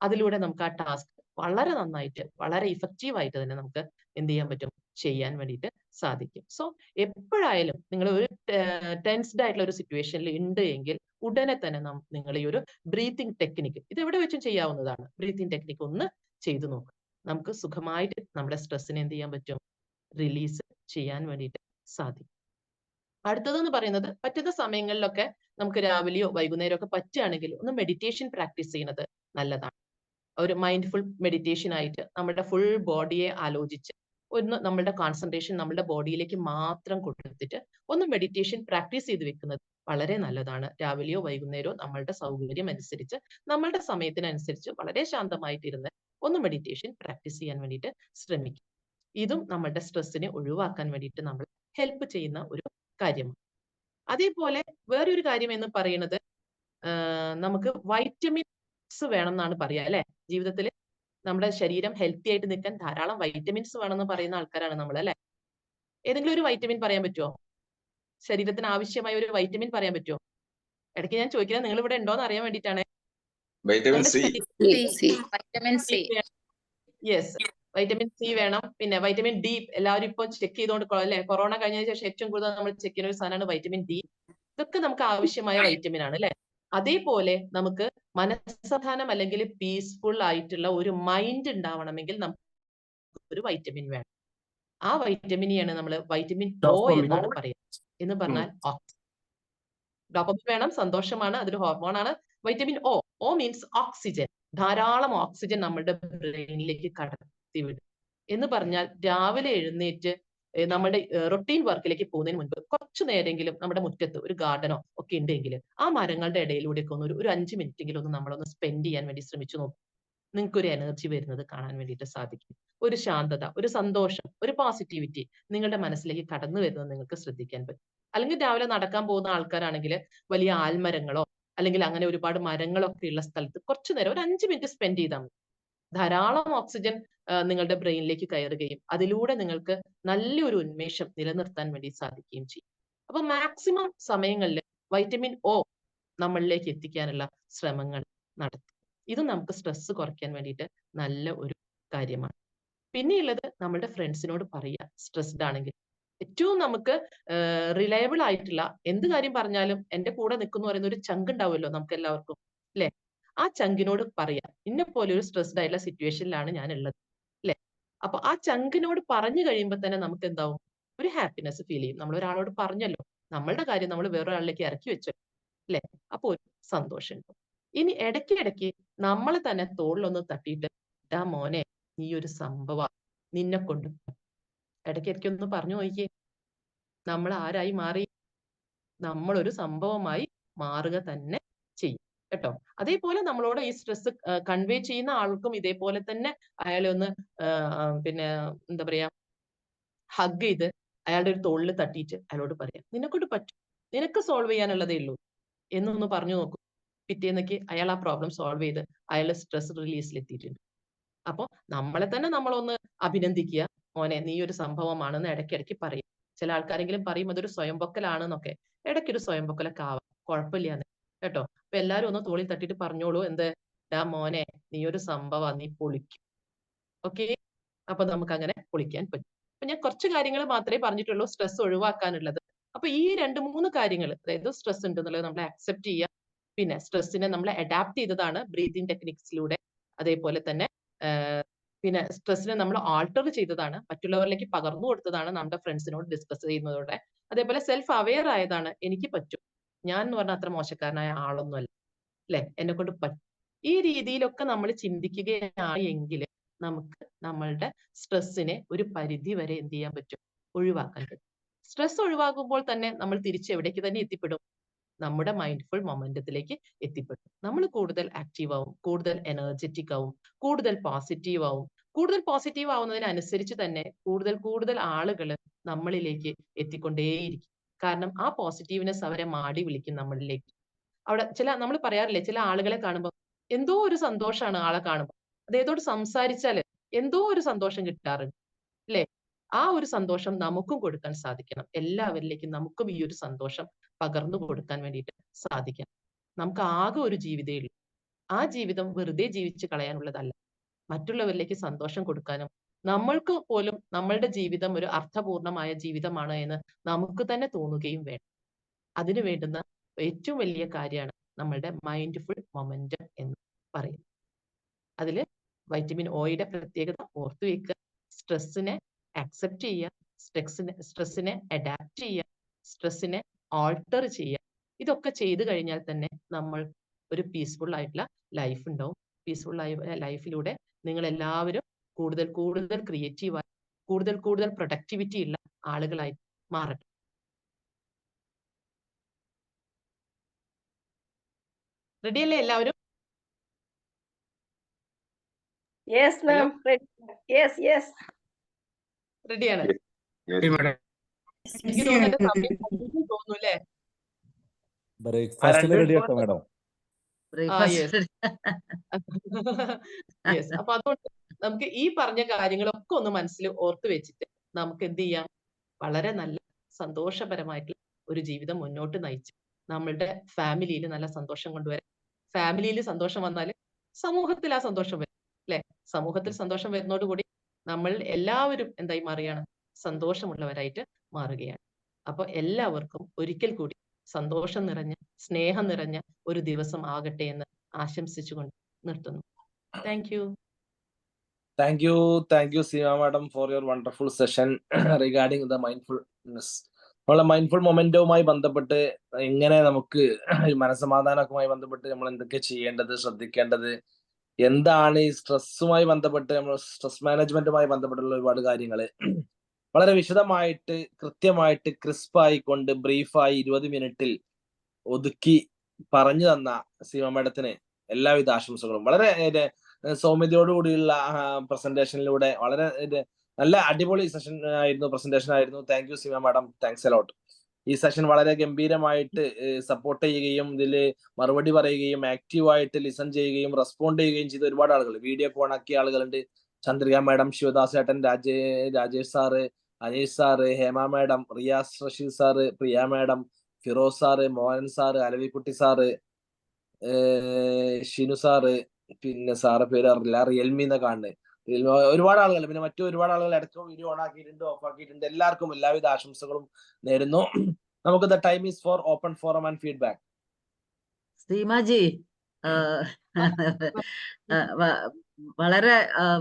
അതിലൂടെ നമുക്ക് ആ ടാസ്ക് വളരെ നന്നായിട്ട്, വളരെ ഇഫക്റ്റീവ് ആയിട്ട് തന്നെ നമുക്ക് എന്ത് ചെയ്യാൻ പറ്റും, ചെയ്യാൻ വേണ്ടിയിട്ട് സാധിക്കും. സോ എപ്പോഴായാലും നിങ്ങൾ ഒരു ടെൻസ്ഡ് ആയിട്ടുള്ള ഒരു സിറ്റുവേഷനിൽ ഉണ്ട് എങ്കിൽ ഉടനെ തന്നെ നിങ്ങൾ ഈ ഒരു ബ്രീത്തിങ് ടെക്നിക്ക് ഇത് എവിടെ വെച്ചും ചെയ്യാവുന്നതാണ്. ബ്രീത്തിങ് ടെക്നിക്ക് ഒന്ന് ചെയ്തു നോക്കുക. നമുക്ക് സുഖമായിട്ട് നമ്മുടെ സ്ട്രെസ്സിനെ എന്ത് ചെയ്യാൻ പറ്റും, റിലീസ് ചെയ്യാൻ വേണ്ടിയിട്ട് സാധിക്കും. അടുത്തതെന്ന് പറയുന്നത്, പറ്റുന്ന സമയങ്ങളിലൊക്കെ നമുക്ക് രാവിലെയോ വൈകുന്നേരമോ ഒക്കെ പറ്റുകയാണെങ്കിൽ ഒന്ന് മെഡിറ്റേഷൻ പ്രാക്ടീസ് ചെയ്യുന്നത് നല്ലതാണ്. ഒരു മൈൻഡ്ഫുൾ മെഡിറ്റേഷൻ ആയിട്ട് നമ്മുടെ ഫുൾ ബോഡിയെ ആലോചിച്ച് ഒന്ന് നമ്മുടെ കോൺസെൻട്രേഷൻ നമ്മുടെ ബോഡിയിലേക്ക് മാത്രം കൊടുത്തിട്ട് ഒന്ന് മെഡിറ്റേഷൻ പ്രാക്ടീസ് ചെയ്ത് വെക്കുന്നത് വളരെ നല്ലതാണ്. രാവിലെയോ വൈകുന്നേരമോ നമ്മളുടെ സൗകര്യം അനുസരിച്ച്, നമ്മളുടെ സമയത്തിനനുസരിച്ച് വളരെ ശാന്തമായിട്ടിരുന്ന് ഒന്ന് മെഡിറ്റേഷൻ പ്രാക്ടീസ് ചെയ്യാൻ വേണ്ടിയിട്ട് ശ്രമിക്കും. ഇതും നമ്മളുടെ സ്ട്രെസ്സിനെ ഒഴിവാക്കാൻ വേണ്ടിയിട്ട് നമ്മൾ ഹെൽപ്പ് ചെയ്യുന്ന ഒരു കാര്യമാണ്. അതേപോലെ വേറൊരു കാര്യം എന്ന് പറയുന്നത്, നമുക്ക് വൈറ്റമിൻസ് വേണം എന്നാണ് പറയാ, അല്ലെ? ജീവിതത്തിൽ നമ്മുടെ ശരീരം ഹെൽത്തി ആയിട്ട് നിൽക്കാൻ ധാരാളം വൈറ്റമിൻസ് വേണമെന്ന് പറയുന്ന ആൾക്കാരാണ് നമ്മൾ, അല്ലെ? ഏതെങ്കിലും ഒരു വൈറ്റമിൻ പറയാൻ പറ്റുമോ? ശരീരത്തിന് ആവശ്യമായ ഒരു വൈറ്റമിൻ പറയാൻ പറ്റുമോ? ഇടയ്ക്ക് ഞാൻ ചോദിക്കുന്നത് നിങ്ങൾ ഇവിടെ ഉണ്ടോന്ന് അറിയാൻ വേണ്ടിയിട്ടാണ്. Vitamin C. Yes, vitamin C വേണം. പിന്നെ വൈറ്റമിൻ ഡി എല്ലാവരും ഇപ്പൊ ചെക്ക് ചെയ്തുകൊണ്ട്, അല്ലെ? കൊറോണ കഴിഞ്ഞതിന് ശേഷം ഏറ്റവും കൂടുതൽ നമ്മൾ ചെക്ക് ചെയ്യുന്ന ഒരു സാധനമാണ് വൈറ്റമിൻ ഡി. ഇതൊക്കെ നമുക്ക് ആവശ്യമായ വൈറ്റമിൻ ആണ്, അല്ലെ? അതേപോലെ നമുക്ക് മനസ്സമാധാനം അല്ലെങ്കിൽ പീസ്ഫുൾ ആയിട്ടുള്ള ഒരു മൈൻഡ് ഉണ്ടാവണമെങ്കിൽ നമുക്ക് ഒരു വൈറ്റമിൻ വേണം. ആ വൈറ്റമിനെയാണ് നമ്മൾ വൈറ്റമിൻ ഒ എന്നാണ് പറയുക. എന്ന് പറഞ്ഞാൽ ഡോപ്പമിൻ വേണം, സന്തോഷമാണ്, അതൊരു ഹോർമോൺ ആണ്. Vitamin O, O means oxygen. ധാരാളം ഓക്സിജൻ നമ്മുടെ ബ്രെയിനിലേക്ക് കടത്തിവിടും. എന്ന് പറഞ്ഞാൽ രാവിലെ എഴുന്നേറ്റ് നമ്മുടെ റൊട്ടീൻ വർക്കിലേക്ക് പോകുന്നതിന് മുൻപ് കുറച്ചു നേരെങ്കിലും നമ്മുടെ മുറ്റത്ത് ഒരു ഗാർഡനോ ഒക്കെ ഉണ്ടെങ്കിൽ ആ മരങ്ങളുടെ ഇടയിലൂടെ ഒക്കെ ഒന്ന് ഒരു 5 മിനിറ്റെങ്കിലും ഒന്ന് നമ്മളൊന്ന് സ്പെൻഡ് ചെയ്യാൻ വേണ്ടി ശ്രമിച്ചു നോക്കും. നിങ്ങൾക്ക് ഒരു എനർജി വരുന്നത് കാണാൻ വേണ്ടിയിട്ട് സാധിക്കും. ഒരു ശാന്തത, ഒരു സന്തോഷം, ഒരു പോസിറ്റിവിറ്റി നിങ്ങളുടെ മനസ്സിലേക്ക് കടന്നു വരുന്നത് നിങ്ങൾക്ക് ശ്രദ്ധിക്കാൻ പറ്റും. അല്ലെങ്കിൽ രാവിലെ നടക്കാൻ പോകുന്ന ആൾക്കാരാണെങ്കിൽ വലിയ ആൽമരങ്ങളോ അല്ലെങ്കിൽ അങ്ങനെ ഒരുപാട് മരങ്ങളൊക്കെ ഉള്ള സ്ഥലത്ത് കുറച്ചു നേരം ഒരു 5 മിനിറ്റ് സ്പെൻഡ് ചെയ്താൽ മതി. ധാരാളം ഓക്സിജൻ നിങ്ങളുടെ ബ്രെയിനിലേക്ക് കയറുകയും അതിലൂടെ നിങ്ങൾക്ക് നല്ലൊരു ഉന്മേഷം നിലനിർത്താൻ വേണ്ടി സാധിക്കുകയും ചെയ്യും. അപ്പൊ മാക്സിമം സമയങ്ങളിൽ വൈറ്റമിൻ ഒ നമ്മളിലേക്ക് എത്തിക്കാനുള്ള ശ്രമങ്ങൾ നടത്തും. ഇത് നമുക്ക് സ്ട്രെസ് കുറയ്ക്കാൻ വേണ്ടിയിട്ട് നല്ല ഒരു കാര്യമാണ്. പിന്നെയുള്ളത്, നമ്മുടെ ഫ്രണ്ട്സിനോട് പറയുക സ്ട്രെസ്ഡ് ആണെങ്കിൽ. ഏറ്റവും നമുക്ക് റിലയബിൾ ആയിട്ടുള്ള എന്ത് കാര്യം പറഞ്ഞാലും എന്റെ കൂടെ നിൽക്കുന്നു പറയുന്ന ഒരു ചങ്ക് ഉണ്ടാവുമല്ലോ നമുക്ക് എല്ലാവർക്കും, അല്ലെ? ആ ചങ്കിനോട് പറയാം, ഇന്നെ പോലെ ഒരു സ്ട്രെസ്ഡ് ആയിട്ടുള്ള സിറ്റുവേഷനിലാണ് ഞാൻ ഉള്ളത്, അല്ലെ? അപ്പൊ ആ ചങ്കിനോട് പറഞ്ഞു കഴിയുമ്പോൾ തന്നെ നമുക്ക് എന്താവും, ഒരു ഹാപ്പിനെസ് ഫീൽ ചെയ്യും. നമ്മൾ ഒരാളോട് പറഞ്ഞല്ലോ, നമ്മളുടെ കാര്യം നമ്മൾ വേറൊരാളിലേക്ക് ഇറക്കി വെച്ചോ, അല്ലെ? അപ്പൊ ഒരു സന്തോഷം ഉണ്ടാവും. ഇനി ഇടയ്ക്കിടയ്ക്ക് നമ്മളെ തന്നെ തോളിലൊന്ന് തട്ടിയിട്ട്, ഡാ മോനെ നീ ഒരു സംഭവം, നിന്നെ കൊണ്ട് ഇടയ്ക്കിടയ്ക്ക് ഒന്ന് പറഞ്ഞു നോക്കിയേ, നമ്മൾ ആരായി മാറി? നമ്മളൊരു സംഭവമായി മാറുക തന്നെ ചെയ്യും കേട്ടോ. അതേപോലെ നമ്മളോട് ഈ സ്ട്രെസ് കൺവേ ചെയ്യുന്ന ആൾക്കും ഇതേപോലെ തന്നെ അയാളെ ഒന്ന് പിന്നെ എന്താ പറയാ, ഹഗ് ചെയ്ത് അയാളുടെ ഒരു തോളിൽ തട്ടിയിട്ട് അയാളോട് പറയാം, നിന്നെക്കൊണ്ട് പറ്റും, നിനക്ക് സോൾവ് ചെയ്യാനുള്ളതേ ഉള്ളൂ എന്നൊന്ന് പറഞ്ഞു നോക്കൂ. പിറ്റേന്നേക്ക് അയാൾ ആ പ്രോബ്ലം സോൾവ് ചെയ്ത് അയാൾ സ്ട്രെസ് റിലീസിൽ എത്തിയിട്ടുണ്ട്. അപ്പൊ നമ്മളെ തന്നെ നമ്മളൊന്ന് അഭിനന്ദിക്കുക, മോനെ നീ ഒരു സംഭവമാണെന്ന് ഇടയ്ക്കിടയ്ക്ക് പറയും. ചില ആൾക്കാരെങ്കിലും പറയും അതൊരു സ്വയംപൊക്കലാണെന്നൊക്കെ. ഇടയ്ക്കൊരു സ്വയംപൊക്കലൊക്കെ ആവാം, കുഴപ്പമില്ലാന്ന് കേട്ടോ. അപ്പൊ എല്ലാരും ഒന്ന് തോളിൽ തട്ടിയിട്ട് പറഞ്ഞോളൂ, എന്ത്, ഡാ മോനെ നീ ഒരു സംഭവം, നീ പൊളിക്കും. ഓക്കെ, അപ്പൊ നമുക്ക് അങ്ങനെ പൊളിക്കാൻ പറ്റും. അപ്പൊ ഞാൻ കുറച്ച് കാര്യങ്ങൾ മാത്രമേ പറഞ്ഞിട്ടുള്ളൂ സ്ട്രെസ് ഒഴിവാക്കാനുള്ളത്. അപ്പൊ ഈ 2-3 കാര്യങ്ങൾ, അതായത് സ്ട്രെസ് ഉണ്ടെന്നുള്ളത് നമ്മൾ അക്സെപ്റ്റ് ചെയ്യുക, പിന്നെ സ്ട്രെസ്സിനെ നമ്മൾ അഡാപ്റ്റ് ചെയ്തതാണ് ബ്രീതിങ് ടെക്നിക്സിലൂടെ, അതേപോലെ തന്നെ പിന്നെ സ്ട്രെസ്സിനെ നമ്മൾ ആൾട്ടർ ചെയ്തതാണ്, മറ്റുള്ളവരിലേക്ക് പകർന്നു കൊടുത്തതാണ്, നമ്മുടെ ഫ്രണ്ട്സിനോട് ഡിസ്കസ് ചെയ്യുന്നതോടെ. അതേപോലെ സെൽഫ് അവെയർ ആയതാണ്, എനിക്ക് പറ്റും, ഞാൻ എന്ന് പറഞ്ഞാൽ അത്ര മോശക്കാരനായ ആളൊന്നുമല്ല, അല്ലെ, എന്നെ കൊണ്ട് പറ്റും. ഈ രീതിയിലൊക്കെ നമ്മൾ ചിന്തിക്കുകയാണ് എങ്കിൽ നമുക്ക് നമ്മളുടെ സ്ട്രെസ്സിനെ ഒരു പരിധി വരെ എന്ത് ചെയ്യാൻ പറ്റും, ഒഴിവാക്കാൻ പറ്റും. സ്ട്രെസ് ഒഴിവാക്കുമ്പോൾ തന്നെ നമ്മൾ തിരിച്ച് എവിടേക്ക് തന്നെ എത്തിപ്പെടും, നമ്മുടെ മൈൻഡ്ഫുൾ മൊമെന്റത്തിലേക്ക് എത്തിപ്പെടും. നമ്മൾ കൂടുതൽ ആക്റ്റീവ് ആവും, കൂടുതൽ എനർജറ്റിക് ആവും, കൂടുതൽ പോസിറ്റീവ് ആവും. കൂടുതൽ പോസിറ്റീവ് ആവുന്നതിനനുസരിച്ച് തന്നെ കൂടുതൽ ആളുകൾ നമ്മളിലേക്ക് എത്തിക്കൊണ്ടേയിരിക്കും. കാരണം ആ പോസിറ്റീവ്നെസ് അവരെ മാടി വിളിക്കും നമ്മളിലേക്ക്. അവിടെ നമ്മൾ പറയാറില്ലേ, ചില ആളുകളെ കാണുമ്പോൾ എന്തോ ഒരു സന്തോഷമാണ് ആളെ കാണുമ്പോൾ. അദ്ദേഹത്തോട് സംസാരിച്ചാൽ എന്തോ ഒരു സന്തോഷം കിട്ടാറുണ്ട് അല്ലെ? ആ ഒരു സന്തോഷം നമുക്കും കൊടുക്കാൻ സാധിക്കണം. എല്ലാവരിലേക്കും നമുക്കും ഈ ഒരു സന്തോഷം പകർന്നു കൊടുക്കാൻ വേണ്ടിയിട്ട് സാധിക്കണം. നമുക്ക് ആകെ ഒരു ജീവിതമേ ഉള്ളൂ. ആ ജീവിതം വെറുതെ ജീവിച്ച് കളയാനുള്ളതല്ല. മറ്റുള്ളവരിലേക്ക് സന്തോഷം കൊടുക്കാനും നമ്മൾക്ക് പോലും നമ്മളുടെ ജീവിതം ഒരു അർത്ഥപൂർണമായ ജീവിതമാണ് എന്ന് നമുക്ക് തന്നെ തോന്നുകയും വേണം. അതിനു വേണ്ടുന്ന ഏറ്റവും വലിയ കാര്യമാണ് നമ്മളുടെ മൈൻഡ്ഫുൾ മൊമെന്റം എന്ന് പറയുന്നത്. അതിൽ വൈറ്റമിൻ ഒയുടെ പ്രത്യേകത ഓർത്തു വെക്കുക. സ്ട്രെസ്സിനെ അക്സെപ്റ്റ് ചെയ്യുക, സ്ട്രെസ്സിനെ അഡാപ്റ്റ് ചെയ്യുക, സ്ട്രെസ്സിനെ ആൾട്ടർ ചെയ്യുക. ഇതൊക്കെ ചെയ്തു കഴിഞ്ഞാൽ തന്നെ നമ്മൾ ഒരു പീസ്ഫുൾ ആയിട്ടുള്ള ലൈഫ് ഉണ്ടാവും. പീസ്ഫുൾ ലൈഫിലൂടെ നിങ്ങൾ എല്ലാവരും കൂടുതൽ ക്രിയേറ്റീവായി കൂടുതൽ പ്രൊഡക്ടിവിറ്റി ഉള്ള ആളുകളായി മാറട്ടെ. റെഡിയല്ലേ എല്ലാവരും? Yes, ma'am. Yes. റെഡിയാണ്? madam. എനിക്ക് തോന്നുന്നു സമയം തോന്നുന്നു അല്ലേ? ബ്രേക്ക്ഫാസ്റ്റിന് റെഡി ആക്കാം മാഡം. യെസ്. അപ്പൊ അതുകൊണ്ട് നമുക്ക് ഈ പറഞ്ഞ കാര്യങ്ങളൊക്കെ ഒന്ന് മനസ്സിൽ ഓർത്തു വെച്ചിട്ട് നമുക്ക് എന്ത് ചെയ്യാം? വളരെ നല്ല സന്തോഷപരമായിട്ടുള്ള ഒരു ജീവിതം മുന്നോട്ട് നയിച്ച് നമ്മളുടെ ഫാമിലിയിൽ നല്ല സന്തോഷം കൊണ്ടുവരാം. ഫാമിലിയിൽ സന്തോഷം വന്നാൽ സമൂഹത്തിൽ ആ സന്തോഷം വരും അല്ലെ? സമൂഹത്തിൽ സന്തോഷം വരുന്നതോടുകൂടി നമ്മൾ എല്ലാവരും എന്തായി മാറുകയാണ്? സന്തോഷമുള്ളവരായിട്ട് മാറുകയാണ്. അപ്പൊ എല്ലാവർക്കും ഒരിക്കൽ കൂടി സന്തോഷം നിറഞ്ഞ, സ്നേഹം നിറഞ്ഞ ഒരു ദിവസം ആകട്ടെ എന്ന് ആശംസിച്ചുകൊണ്ട് നിർത്തുന്നു. Thank you. Thank you, Seema Madam, for your wonderful session regarding the mindfulness. നമ്മളെ മൈൻഡ്ഫുൾ മൊമെന്റവുമായി ബന്ധപ്പെട്ട് എങ്ങനെ നമുക്ക് മനസ്സമാധാനവുമായി ബന്ധപ്പെട്ട് നമ്മൾ എന്തൊക്കെ ചെയ്യേണ്ടത്, ശ്രദ്ധിക്കേണ്ടത്, എന്താണ് ഈ സ്ട്രെസ്സുമായി ബന്ധപ്പെട്ട് നമ്മൾ സ്ട്രെസ് മാനേജ്മെന്റുമായി ബന്ധപ്പെട്ടുള്ള ഒരുപാട് കാര്യങ്ങൾ വളരെ വിശദമായിട്ട് കൃത്യമായിട്ട് ക്രിസ്പായിക്കൊണ്ട് ബ്രീഫായി 20 മിനിറ്റിൽ ഒതുക്കി പറഞ്ഞു തന്ന സീമ മാഡത്തിന് എല്ലാവിധ ആശംസകളും. വളരെ സൗമ്യതയോടുകൂടിയുള്ള പ്രസന്റേഷനിലൂടെ വളരെ നല്ല അടിപൊളി സെഷൻ ആയിരുന്നു, പ്രസന്റേഷൻ ആയിരുന്നു. Thank you Seema madam, thanks a lot. ഈ സെഷൻ വളരെ ഗംഭീരമായിട്ട് സപ്പോർട്ട് ചെയ്യുകയും ഇതിൽ മറുപടി പറയുകയും ആക്റ്റീവായിട്ട് ലിസൺ ചെയ്യുകയും റെസ്പോണ്ട് ചെയ്യുകയും ചെയ്ത ഒരുപാട് ആളുകൾ, വീഡിയോ ഓൺ ആക്കിയ ആളുകളുണ്ട്. ചന്ദ്രിക മാഡം, ശിവദാസ് ഏട്ടൻ, Rajesh sir, Aneesh sir, Hema madam, Riyas Rasheed sir, Priya madam, Firoz sir, Mohan sir, Alavikutty sir, Shinu sir, പിന്നെ സാറ് പേര് അറിയില്ല, റിയൽമി എന്ന കാണുന്നത്, ഒരുപാട് ആളുകൾ, പിന്നെ മറ്റു ഒരുപാട് ആളുകൾ ഇടയ്ക്ക് വീഡിയോ ഓൺ ആക്കിയിട്ടുണ്ട്, ഓഫ് ആക്കിയിട്ടുണ്ട്. എല്ലാവർക്കും എല്ലാവിധ ആശംസകളും നേരുന്നു. നമുക്ക് the time is for open forum and feedback. Seemaji,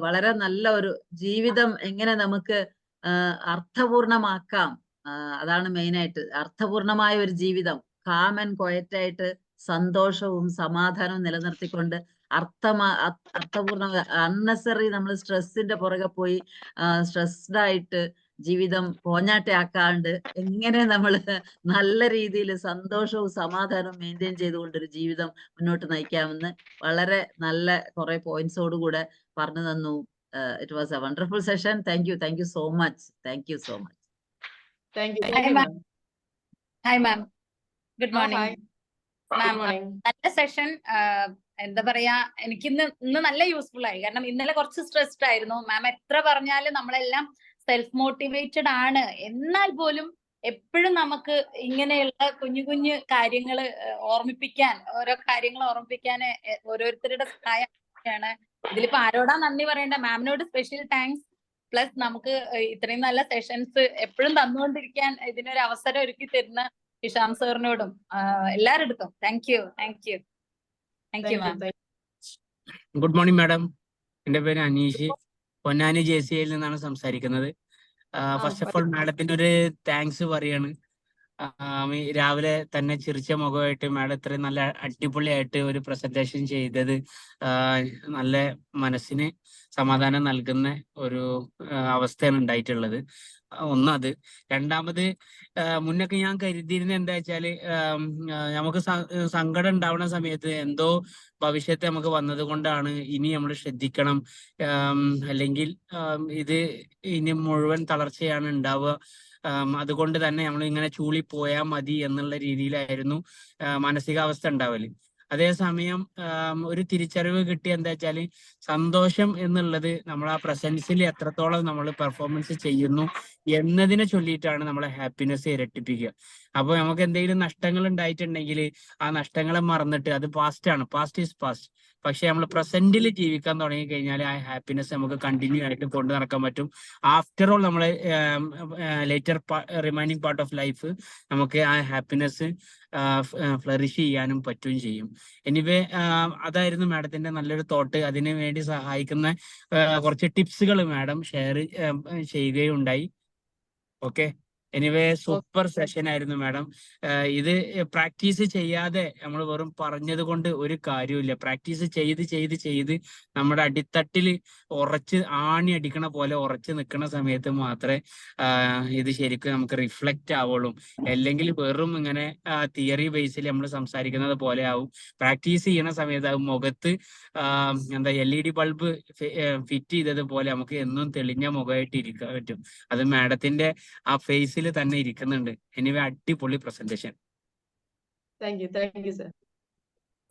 വളരെ നല്ല ഒരു ജീവിതം എങ്ങനെ നമുക്ക് അർത്ഥപൂർണമാക്കാം, അതാണ് മെയിനായിട്ട്. അർത്ഥപൂർണമായ ഒരു ജീവിതം, കാം ആൻഡ് ക്വയറ്റ് ആയിട്ട് സന്തോഷവും സമാധാനവും നിലനിർത്തിക്കൊണ്ട് അർത്ഥപൂർണ്ണ അൺനെസറി നമ്മൾ സ്ട്രെസ്സിന്റെ പുറകെ പോയി സ്ട്രെസ്ഡ് ആയിട്ട് ജീവിതം പോഞ്ഞാട്ടയാക്കാണ്ട് എങ്ങനെ നമ്മൾ നല്ല രീതിയിൽ സന്തോഷവും സമാധാനവും മെയിൻറ്റെയിൻ ചെയ്തുകൊണ്ടൊരു ജീവിതം മുന്നോട്ട് നയിക്കാമെന്ന് വളരെ നല്ല കുറെ പോയിന്റ്സോടുകൂടെ പറഞ്ഞു തന്നു. It was A wonderful session. Thank you so much. Thank you so much. Hi ma'am, good morning ma'am. നല്ല സെഷൻ. എന്താ പറയാ, ഇന്ന് നല്ല യൂസ്ഫുൾ ആയി. കാരണം ഇന്നലെ കുറച്ച് സ്ട്രെസ്ഡ് ആയിരുന്നു. മാം എത്ര പറഞ്ഞാലും നമ്മളെല്ലാം സെൽഫ് മോട്ടിവേറ്റഡ് ആണ്. എന്നാൽ പോലും എപ്പോഴും നമുക്ക് ഇങ്ങനെയുള്ള കുഞ്ഞു കാര്യങ്ങൾ ഓർമ്മിപ്പിക്കാൻ ഓരോരുത്തരുടെ സഹായമാണ്. ഇതിലിപ്പോ ആരോടാ നന്ദി പറയേണ്ട? മാമിനോട് സ്പെഷ്യൽ താങ്ക്സ്. പ്ലസ് നമുക്ക് ഇത്രയും നല്ല സെഷൻസ് എപ്പോഴും തന്നുകൊണ്ടിരിക്കാൻ ഇതിനൊരു അവസരം ഒരുക്കി തരുന്ന ഹിഷാം സാറിനോടും എല്ലാവരുടെ thank you ma'am. Good morning madam. എൻ്റെ പേര് അനീഷ്, പൊന്നാനി JCIയിൽ നിന്നാണ് സംസാരിക്കുന്നത്. ഫസ്റ്റ് ഓഫ് ഓൾ മാഡത്തിന് ഒരു താങ്ക്സ് പറയാണ്. രാവിലെ തന്നെ ചിരിച്ച മുഖമായിട്ട് മാഡം ഇത്രയും നല്ല അടിപൊളിയായിട്ട് ഒരു പ്രസന്റേഷൻ ചെയ്തത് നല്ല മനസ്സിന് സമാധാനം നൽകുന്ന ഒരു അവസ്ഥയാണ് ഉണ്ടായിട്ടുള്ളത്. ഒന്നത്. രണ്ടാമത് മുന്നൊക്കെ ഞാൻ കരുതിയിരുന്നത് എന്താ വെച്ചാല് നമുക്ക് സങ്കടം ഉണ്ടാവുന്ന സമയത്ത് എന്തോ ഭവിഷ്യത്ത് നമുക്ക് വന്നത് കൊണ്ടാണ് ഇനി നമ്മൾ ശ്രദ്ധിക്കണം, അല്ലെങ്കിൽ ഇത് ഇനി മുഴുവൻ തളർച്ചയാണ് ഉണ്ടാവുക, അതുകൊണ്ട് തന്നെ നമ്മൾ ഇങ്ങനെ ചൂളി പോയാൽ മതി എന്നുള്ള രീതിയിലായിരുന്നു മാനസികാവസ്ഥ ഉണ്ടാവല്. അതേസമയം ഒരു തിരിച്ചറിവ് കിട്ടിയ എന്താ വെച്ചാല് സന്തോഷം എന്നുള്ളത് നമ്മൾ ആ പ്രസൻസിൽ എത്രത്തോളം നമ്മൾ പെർഫോമൻസ് ചെയ്യുന്നു എന്നതിനെ ചൊല്ലിയിട്ടാണ് നമ്മളെ ഹാപ്പിനെസ് ഇരട്ടിപ്പിക്കുക. അപ്പൊ നമുക്ക് എന്തെങ്കിലും നഷ്ടങ്ങൾ ഉണ്ടായിട്ടുണ്ടെങ്കിൽ ആ നഷ്ടങ്ങളെ മറന്നിട്ട് അത് പാസ്റ്റ് ഈസ് പാസ്റ്റ്. പക്ഷെ നമ്മൾ പ്രസന്റിൽ ജീവിക്കാൻ തുടങ്ങി കഴിഞ്ഞാൽ ആ ഹാപ്പിനെസ് നമുക്ക് കണ്ടിന്യൂ ആയിട്ട് കൊണ്ടു നടക്കാൻ പറ്റും. ആഫ്റ്റർ ഓൾ നമ്മളെ later remaining part of life നമുക്ക് ആ ഹാപ്പിനെസ് ഫ്ലറിഷ് ചെയ്യാനും പറ്റുകയും ചെയ്യും. എനിവേ അതായിരുന്നു മാഡത്തിന്റെ നല്ലൊരു തോട്ട്. അതിനു വേണ്ടി സഹായിക്കുന്ന കുറച്ച് ടിപ്സുകൾ മാഡം ഷെയർ ചെയ്യുകയുണ്ടായി. ഓക്കെ, എനിവേ സൂപ്പർ സെഷൻ ആയിരുന്നു മാഡം. ഇത് പ്രാക്ടീസ് ചെയ്യാതെ നമ്മൾ വെറും പറഞ്ഞത് കൊണ്ട് ഒരു കാര്യമില്ല. പ്രാക്ടീസ് ചെയ്ത് നമ്മുടെ അടിത്തട്ടിൽ ഉറച്ച് ആണി അടിക്കണ പോലെ ഉറച്ച് നിൽക്കുന്ന സമയത്ത് മാത്രമേ ഇത് ശരിക്കും നമുക്ക് റിഫ്ലക്റ്റ് ആവുള്ളൂ. അല്ലെങ്കിൽ വെറും ഇങ്ങനെ തിയറി ബേസിൽ നമ്മൾ സംസാരിക്കുന്നത് പോലെ ആവും. പ്രാക്ടീസ് ചെയ്യണ സമയത്ത് അത് മുഖത്ത് എന്താ LED ബൾബ് ഫിറ്റ് ചെയ്തതുപോലെ നമുക്ക് എന്നും തെളിഞ്ഞ മുഖമായിട്ട് ഇരിക്കാൻ പറ്റും. അത് മാഡത്തിന്റെ ആ ഫേസിൽ തന്നെ ഇരിക്കുന്നുണ്ട്. എനിവേ അടിപൊളി presentation. Thank you sir.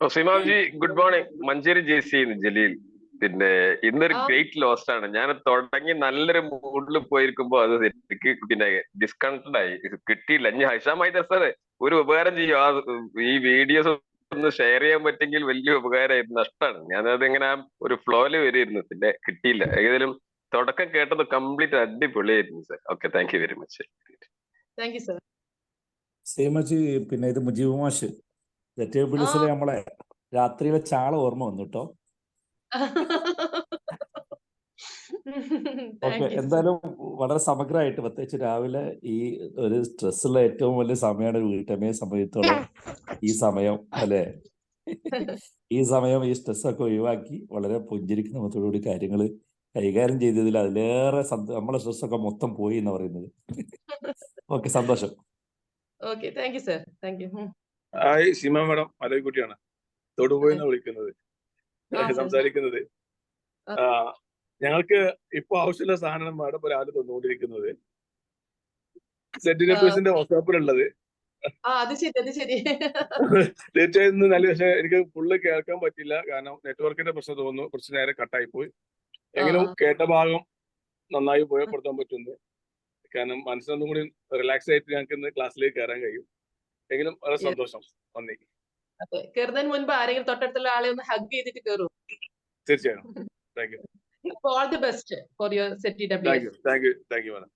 Seema G good morning. Manjeri JC Jaleel. പിന്നെ ഇന്നൊരു ഗ്രേറ്റ് ലോസ്റ്റ് ആണ്. ഞാൻ തുടങ്ങി നല്ലൊരു മൂഡിൽ പോയിരിക്കുമ്പോ അത് എനിക്ക് പിന്നെ ഡിസ്കണക്റ്റഡ് ആയി, കിട്ടിയില്ല. ഞാൻ ഹിഷാം ഹൈദർ സാർ ഒരു ഉപകാരം ചെയ്യും, ആ ഈ വീഡിയോസ് ഒന്ന് ഷെയർ ചെയ്യാൻ പറ്റെങ്കിൽ വലിയ ഉപകാരമായിരുന്നു. നഷ്ടമാണ്. ഞാനത് ഇങ്ങനെ ഒരു ഫ്ലോയില് വരുമായിരുന്നു, പിന്നെ കിട്ടിയില്ല. ഏതായാലും തുടക്കം കേട്ടത് കംപ്ലീറ്റ് അടിപൊളിയായിരുന്നു sir. Okay, thank you very much. Thank you sir. സേമജി, പിന്നെ ഇത് മുജീബ് മാഷ് ജറ്റേബിളിസിലെ നമ്മളെ രാത്രിയിലെ ചാള ഓർമ്മ വന്നു കേട്ടോ. ഓക്കെ, എന്തായാലും വളരെ സമഗ്രമായിട്ട്, പ്രത്യേകിച്ച് രാവിലെ ഈ ഒരു സ്ട്രെസ്സുള്ള ഏറ്റവും വലിയ സമയമാണ് ഒരു വീട്ടമ്മയെ സംബന്ധിച്ചോളം ഈ സമയം, അല്ലെ? ഈ സമയം ഈ സ്ട്രെസ്സൊക്കെ ഒഴിവാക്കി വളരെ പുഞ്ചിരിക്കുന്ന മുഖത്തോടുകൂടി കാര്യങ്ങൾ കൈകാര്യം ചെയ്തതിൽ അതിലേറെ നമ്മളെ സ്ട്രെസ്സൊക്കെ മൊത്തം പോയി എന്ന് പറയുന്നത്. ഓക്കെ, സന്തോഷം. Okay, thank you sir. Thank you. Hi Seema madam, അലൈക്കുട്ടിയാണ് തൊടുപുഴന്ന് വിളിക്കുന്നത്, സംസാരിക്കുന്നത്. ഞങ്ങൾക്ക് ഇപ്പൊ ആവശ്യമുള്ള സാധനം മാഡം ഒരാൾ തന്നുകൊണ്ടിരിക്കുന്നത് സെന്റിനേഴ്സിന്റെ വാട്സാപ്പിലുള്ളത്. തീർച്ചയായും നല്ല, പക്ഷെ എനിക്ക് ഫുള്ള് കേൾക്കാൻ പറ്റില്ല, കാരണം നെറ്റ്വർക്കിന്റെ പ്രശ്നം തോന്നുന്നു. കുറച്ച് നേരം കട്ടായി പോയി. എങ്കിലും കേട്ട ഭാഗം നന്നായി ഉപയോഗപ്പെടുത്താൻ പറ്റുന്നു. കാരണം മനസ്സിനൊന്നും കൂടി റിലാക്സ് ആയിട്ട് ഞങ്ങൾക്ക് ഇന്ന് ക്ലാസ്സിലേക്ക് കയറാൻ കഴിയും. എങ്കിലും വളരെ സന്തോഷം. നന്ദി. കയറുന്നതിന് മുൻപ് ആരെങ്കിലും തൊട്ടടുത്തുള്ള ആളെ ഒന്ന് ഹഗ് ചെയ്തിട്ട് കയറും. തീർച്ചയായും. Thank you. All the best for your ZTWS. Thank you madam.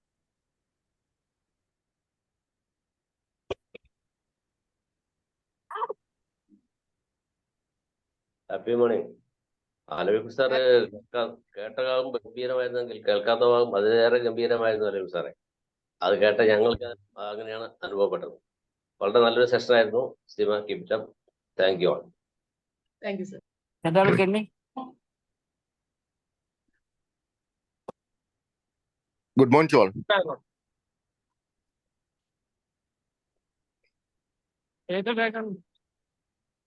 Happy morning. ആലോചിക്കും സാറ് കേട്ട ഭാഗം ഗംഭീരമായിരുന്നെങ്കിൽ കേൾക്കാത്ത ഭാഗം അതിലേറെ ഗംഭീരമായിരുന്നു ആലോചിക്കും സാറേ. അത് കേട്ട ഞങ്ങൾക്ക് അങ്ങനെയാണ് അനുഭവപ്പെട്ടത്. വളരെ നല്ലൊരു സെഷൻ ആയിരുന്നു. Seema, keep it up. Thank you all. Thank you sir. Good morning to all.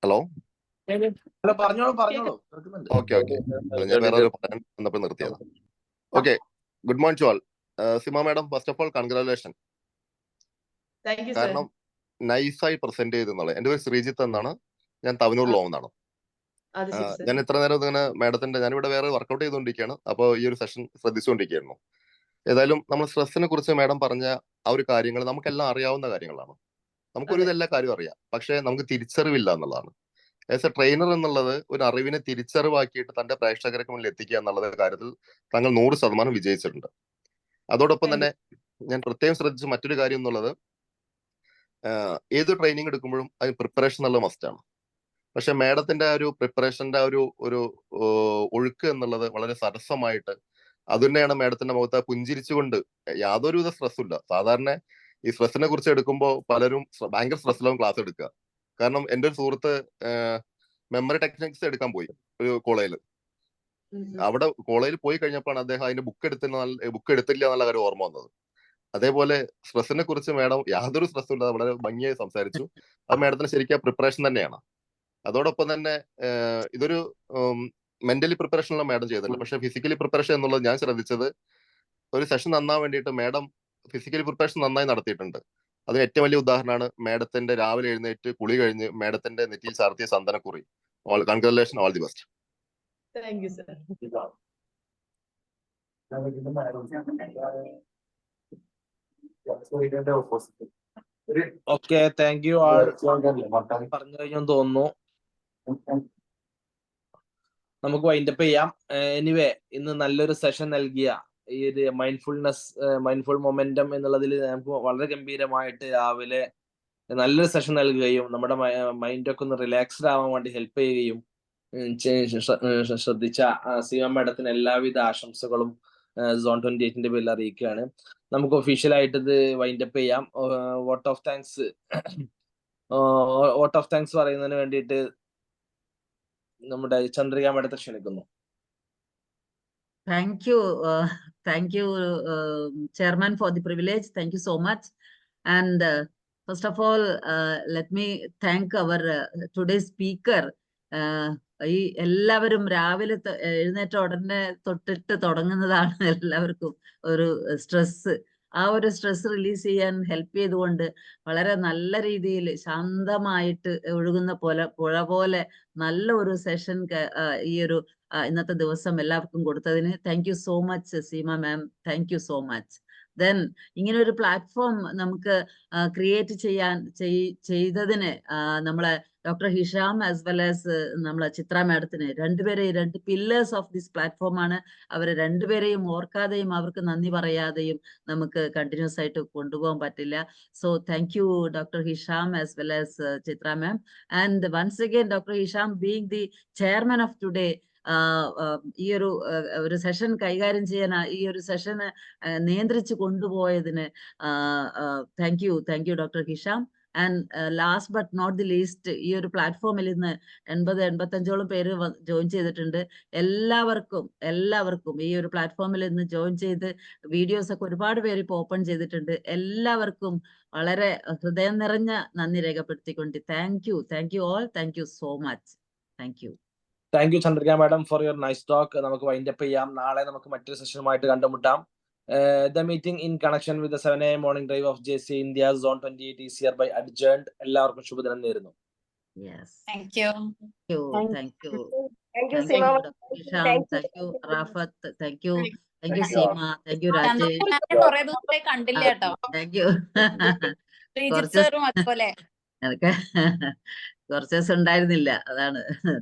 Hello. Okay, ഞാൻ വേറെ പറയാൻ നിർത്തിയത്. Okay, good morning to all. Seema madam, first of all congratulation. കാരണം നൈസായി പ്രസന്റ് ചെയ്തെന്നുള്ളത്. എന്റെ പേര് ശ്രീജിത്ത് എന്നാണ്, ഞാൻ തവനൂർ ലോ എന്നാണ്. ഞാൻ ഇത്ര നേരം ഇങ്ങനെ മാഡത്തിന്റെ, ഞാനിവിടെ വേറെ വർക്കൗട്ട് ചെയ്തുകൊണ്ടിരിക്കുകയാണ്, അപ്പോൾ ഈ ഒരു സെഷൻ ശ്രദ്ധിച്ചുകൊണ്ടിരിക്കുകയായിരുന്നു. ഏതായാലും നമ്മൾ സ്ട്രെസ്സിനെ കുറിച്ച് മാഡം പറഞ്ഞ ആ ഒരു കാര്യങ്ങൾ നമുക്കെല്ലാം അറിയാവുന്ന കാര്യങ്ങളാണ്. നമുക്കൊരു ഇതെല്ലാ കാര്യം അറിയാം, പക്ഷെ നമുക്ക് തിരിച്ചറിവില്ല എന്നുള്ളതാണ്. ആസ് എ ട്രെയിനർ എന്നുള്ളത് ഒരു അറിവിനെ തിരിച്ചറിവാക്കിയിട്ട് തന്റെ പ്രേക്ഷകർക്ക് മുന്നിൽ എത്തിക്കുക എന്നുള്ള കാര്യത്തിൽ താങ്കൾ 100% വിജയിച്ചിട്ടുണ്ട്. അതോടൊപ്പം തന്നെ ഞാൻ പ്രത്യേകം ശ്രദ്ധിച്ച മറ്റൊരു കാര്യം എന്നുള്ളത്, ഏത് ട്രെയിനിങ് എടുക്കുമ്പോഴും അതിന് പ്രിപ്പറേഷൻ എന്നുള്ള മസ്റ്റാണ്. പക്ഷെ മാഡത്തിന്റെ ആ ഒരു പ്രിപ്പറേഷന്റെ ആ ഒരു ഒഴുക്ക് എന്നുള്ളത് വളരെ സരസമായിട്ട്, അതുതന്നെയാണ് മാഡത്തിന്റെ മുഖത്ത് പുഞ്ചിരിച്ചുകൊണ്ട്, യാതൊരുവിധ സ്ട്രെസ്സും ഇല്ല. സാധാരണ ഈ സ്ട്രെസ്സിനെ കുറിച്ച് എടുക്കുമ്പോൾ പലരും ഭയങ്കര സ്ട്രെസ്സിലാവും ക്ലാസ് എടുക്കുക. കാരണം എൻ്റെ ഒരു സുഹൃത്ത് മെമ്മറി ടെക്നിക്സ് എടുക്കാൻ പോയി ഒരു കോളേജിൽ. അവിടെ കോളേജിൽ പോയി കഴിഞ്ഞപ്പോഴാണ് അദ്ദേഹം അതിന്റെ ബുക്ക് എടുത്തില്ല എന്നുള്ള കാര്യം ഓർമ്മ വന്നത്. അതേപോലെ സ്ട്രെസ്സിനെ കുറിച്ച് മാഡം യാതൊരു സ്ട്രെസ്സും ഇല്ലാതെ വളരെ ഭംഗിയായി സംസാരിച്ചു. അത് മാഡത്തിന് ശരിക്കും പ്രിപ്പറേഷൻ തന്നെയാണ്. അതോടൊപ്പം തന്നെ ഇതൊരു മെന്റലി പ്രിപ്പറേഷനുള്ള മാഡം ചെയ്തില്ല, പക്ഷെ ഫിസിക്കലി പ്രിപ്പറേഷൻ എന്നുള്ളത് ഞാൻ ശ്രദ്ധിച്ചത് ഒരു സെഷൻ നന്നാൻ വേണ്ടിയിട്ട് മാഡം ഫിസിക്കലി പ്രിപ്പറേഷൻ നന്നായി നടത്തിയിട്ടുണ്ട്. അതിന് ഏറ്റവും വലിയ ഉദാഹരണമാണ് മാഡത്തിന്റെ രാവിലെ എഴുന്നേറ്റ് കുളി കഴിഞ്ഞ് മാഡത്തിന്റെ നെറ്റിയിൽ ചാർത്തിയ സന്തനക്കുറി. All congratulation, all the best. Thank you sir. Okay, thank you all. പറഞ്ഞു കഴിഞ്ഞു തോന്നുന്നു. നമുക്ക് വൈൻഡപ്പ് ചെയ്യാം. എനിവേ, ഇന്ന് നല്ലൊരു സെഷൻ നൽകിയ ഈ ഒരു മൈൻഡ്ഫുൾ മൊമെന്റം എന്നുള്ളതിൽ നമുക്ക് വളരെ ഗംഭീരമായിട്ട് രാവിലെ നല്ലൊരു സെഷൻ നൽകുകയും നമ്മുടെ മൈൻഡൊക്കെ ഒന്ന് റിലാക്സ്ഡ് ആവാൻ വേണ്ടി ഹെൽപ്പ് ചെയ്യുകയും ശ്രദ്ധിച്ച സീമ മാഡത്തിന് എല്ലാവിധ ആശംസകളും സോൺ 28ന്റെ പേരിൽ അറിയിക്കുകയാണ്. നമുക്ക് ഒഫീഷ്യലായിട്ട് ഇത് വൈൻഡപ്പ് ചെയ്യാം. വോട്ട് ഓഫ് താങ്ക്സ് പറയുന്നതിന് വേണ്ടിയിട്ട് നമ്മുടെ ചന്ദ്രിക മാഡത്തെ ക്ഷണിക്കുന്നു. Thank you, Chairman, for the privilege. Thank you so much. And first of all, let me thank our today's speaker. ഈ എല്ലാവരും രാവിലെ എഴുന്നേറ്റ ഉടനെ തൊട്ടിട്ട് തുടങ്ങുന്നതാണ് എല്ലാവർക്കും ഒരു സ്ട്രെസ്. ആ ഒരു സ്ട്രെസ് റിലീസ് ചെയ്യാൻ ഹെൽപ്പ് ചെയ്തുകൊണ്ട് വളരെ നല്ല രീതിയിൽ ശാന്തമായിട്ട് ഒഴുകുന്ന പുഴ പോലെ നല്ല ഒരു സെഷൻ ഈ ഒരു ഇന്നത്തെ ദിവസം എല്ലാവർക്കും കൊടുത്തതിന് thank you so much Seema ma'am. Thank you so much. Then ഇങ്ങനെ ഒരു പ്ലാറ്റ്ഫോം നമുക്ക് ക്രിയേറ്റ് ചെയ്തതിന് നമ്മളെ doctor Hisham as well as നമ്മളെ ചിത്ര മാഡത്തിന് രണ്ട് പില്ലേഴ്സ് ഓഫ് ദിസ് പ്ലാറ്റ്ഫോം ആണ്. അവരെ രണ്ടുപേരെയും ഓർക്കാതെയും അവർക്ക് നന്ദി പറയാതെയും നമുക്ക് കണ്ടിന്യൂസ് ആയിട്ട് കൊണ്ടുപോകാൻ പറ്റില്ല. So thank you doctor Hisham as well as Chitra ma'am. And once again doctor Hisham being the chairman of today, ഈ ഒരു സെഷൻ കൈകാര്യം ചെയ്യാൻ ഈ ഒരു സെഷന് നിയന്ത്രിച്ച് കൊണ്ടുപോയതിന് thank you doctor Hisham. And last but not the least, ഈ ഒരു പ്ലാറ്റ്ഫോമിൽ ഇന്ന് 80-85ഓളം പേര് ജോയിൻ ചെയ്തിട്ടുണ്ട്. എല്ലാവർക്കും ഈ ഒരു പ്ലാറ്റ്ഫോമിൽ ഇന്ന് ജോയിൻ ചെയ്ത് വീഡിയോസ് ഒക്കെ ഒരുപാട് പേര് ഇപ്പോൾ ഓപ്പൺ ചെയ്തിട്ടുണ്ട്. എല്ലാവർക്കും വളരെ ഹൃദയം നിറഞ്ഞ നന്ദി രേഖപ്പെടുത്തിക്കൊണ്ട് thank you all. Thank you so much. Thank you. Thank you Chandrika madam for your nice talk. നമുക്ക് വൈൻഡപ്പ് ചെയ്യാം. നാളെ നമുക്ക് മറ്റൊരു സെഷനുമായിട്ട് കണ്ടുമുട്ടാം. The meeting in connection with the 7 AM morning drive of JCI India Zone 28 is hereby adjourned. എല്ലാവർക്കും ശുഭദിനം നേരുന്നു. Thank you. Thank you Rafat. Thank you Seema. Thank you Rajesh. കുറേ ദിവസമായി കണ്ടില്ല കേട്ടോ. Thank you. കുറച്ച് ദിവസം ഉണ്ടായിരുന്നില്ല, അതാണ്.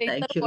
Thank you.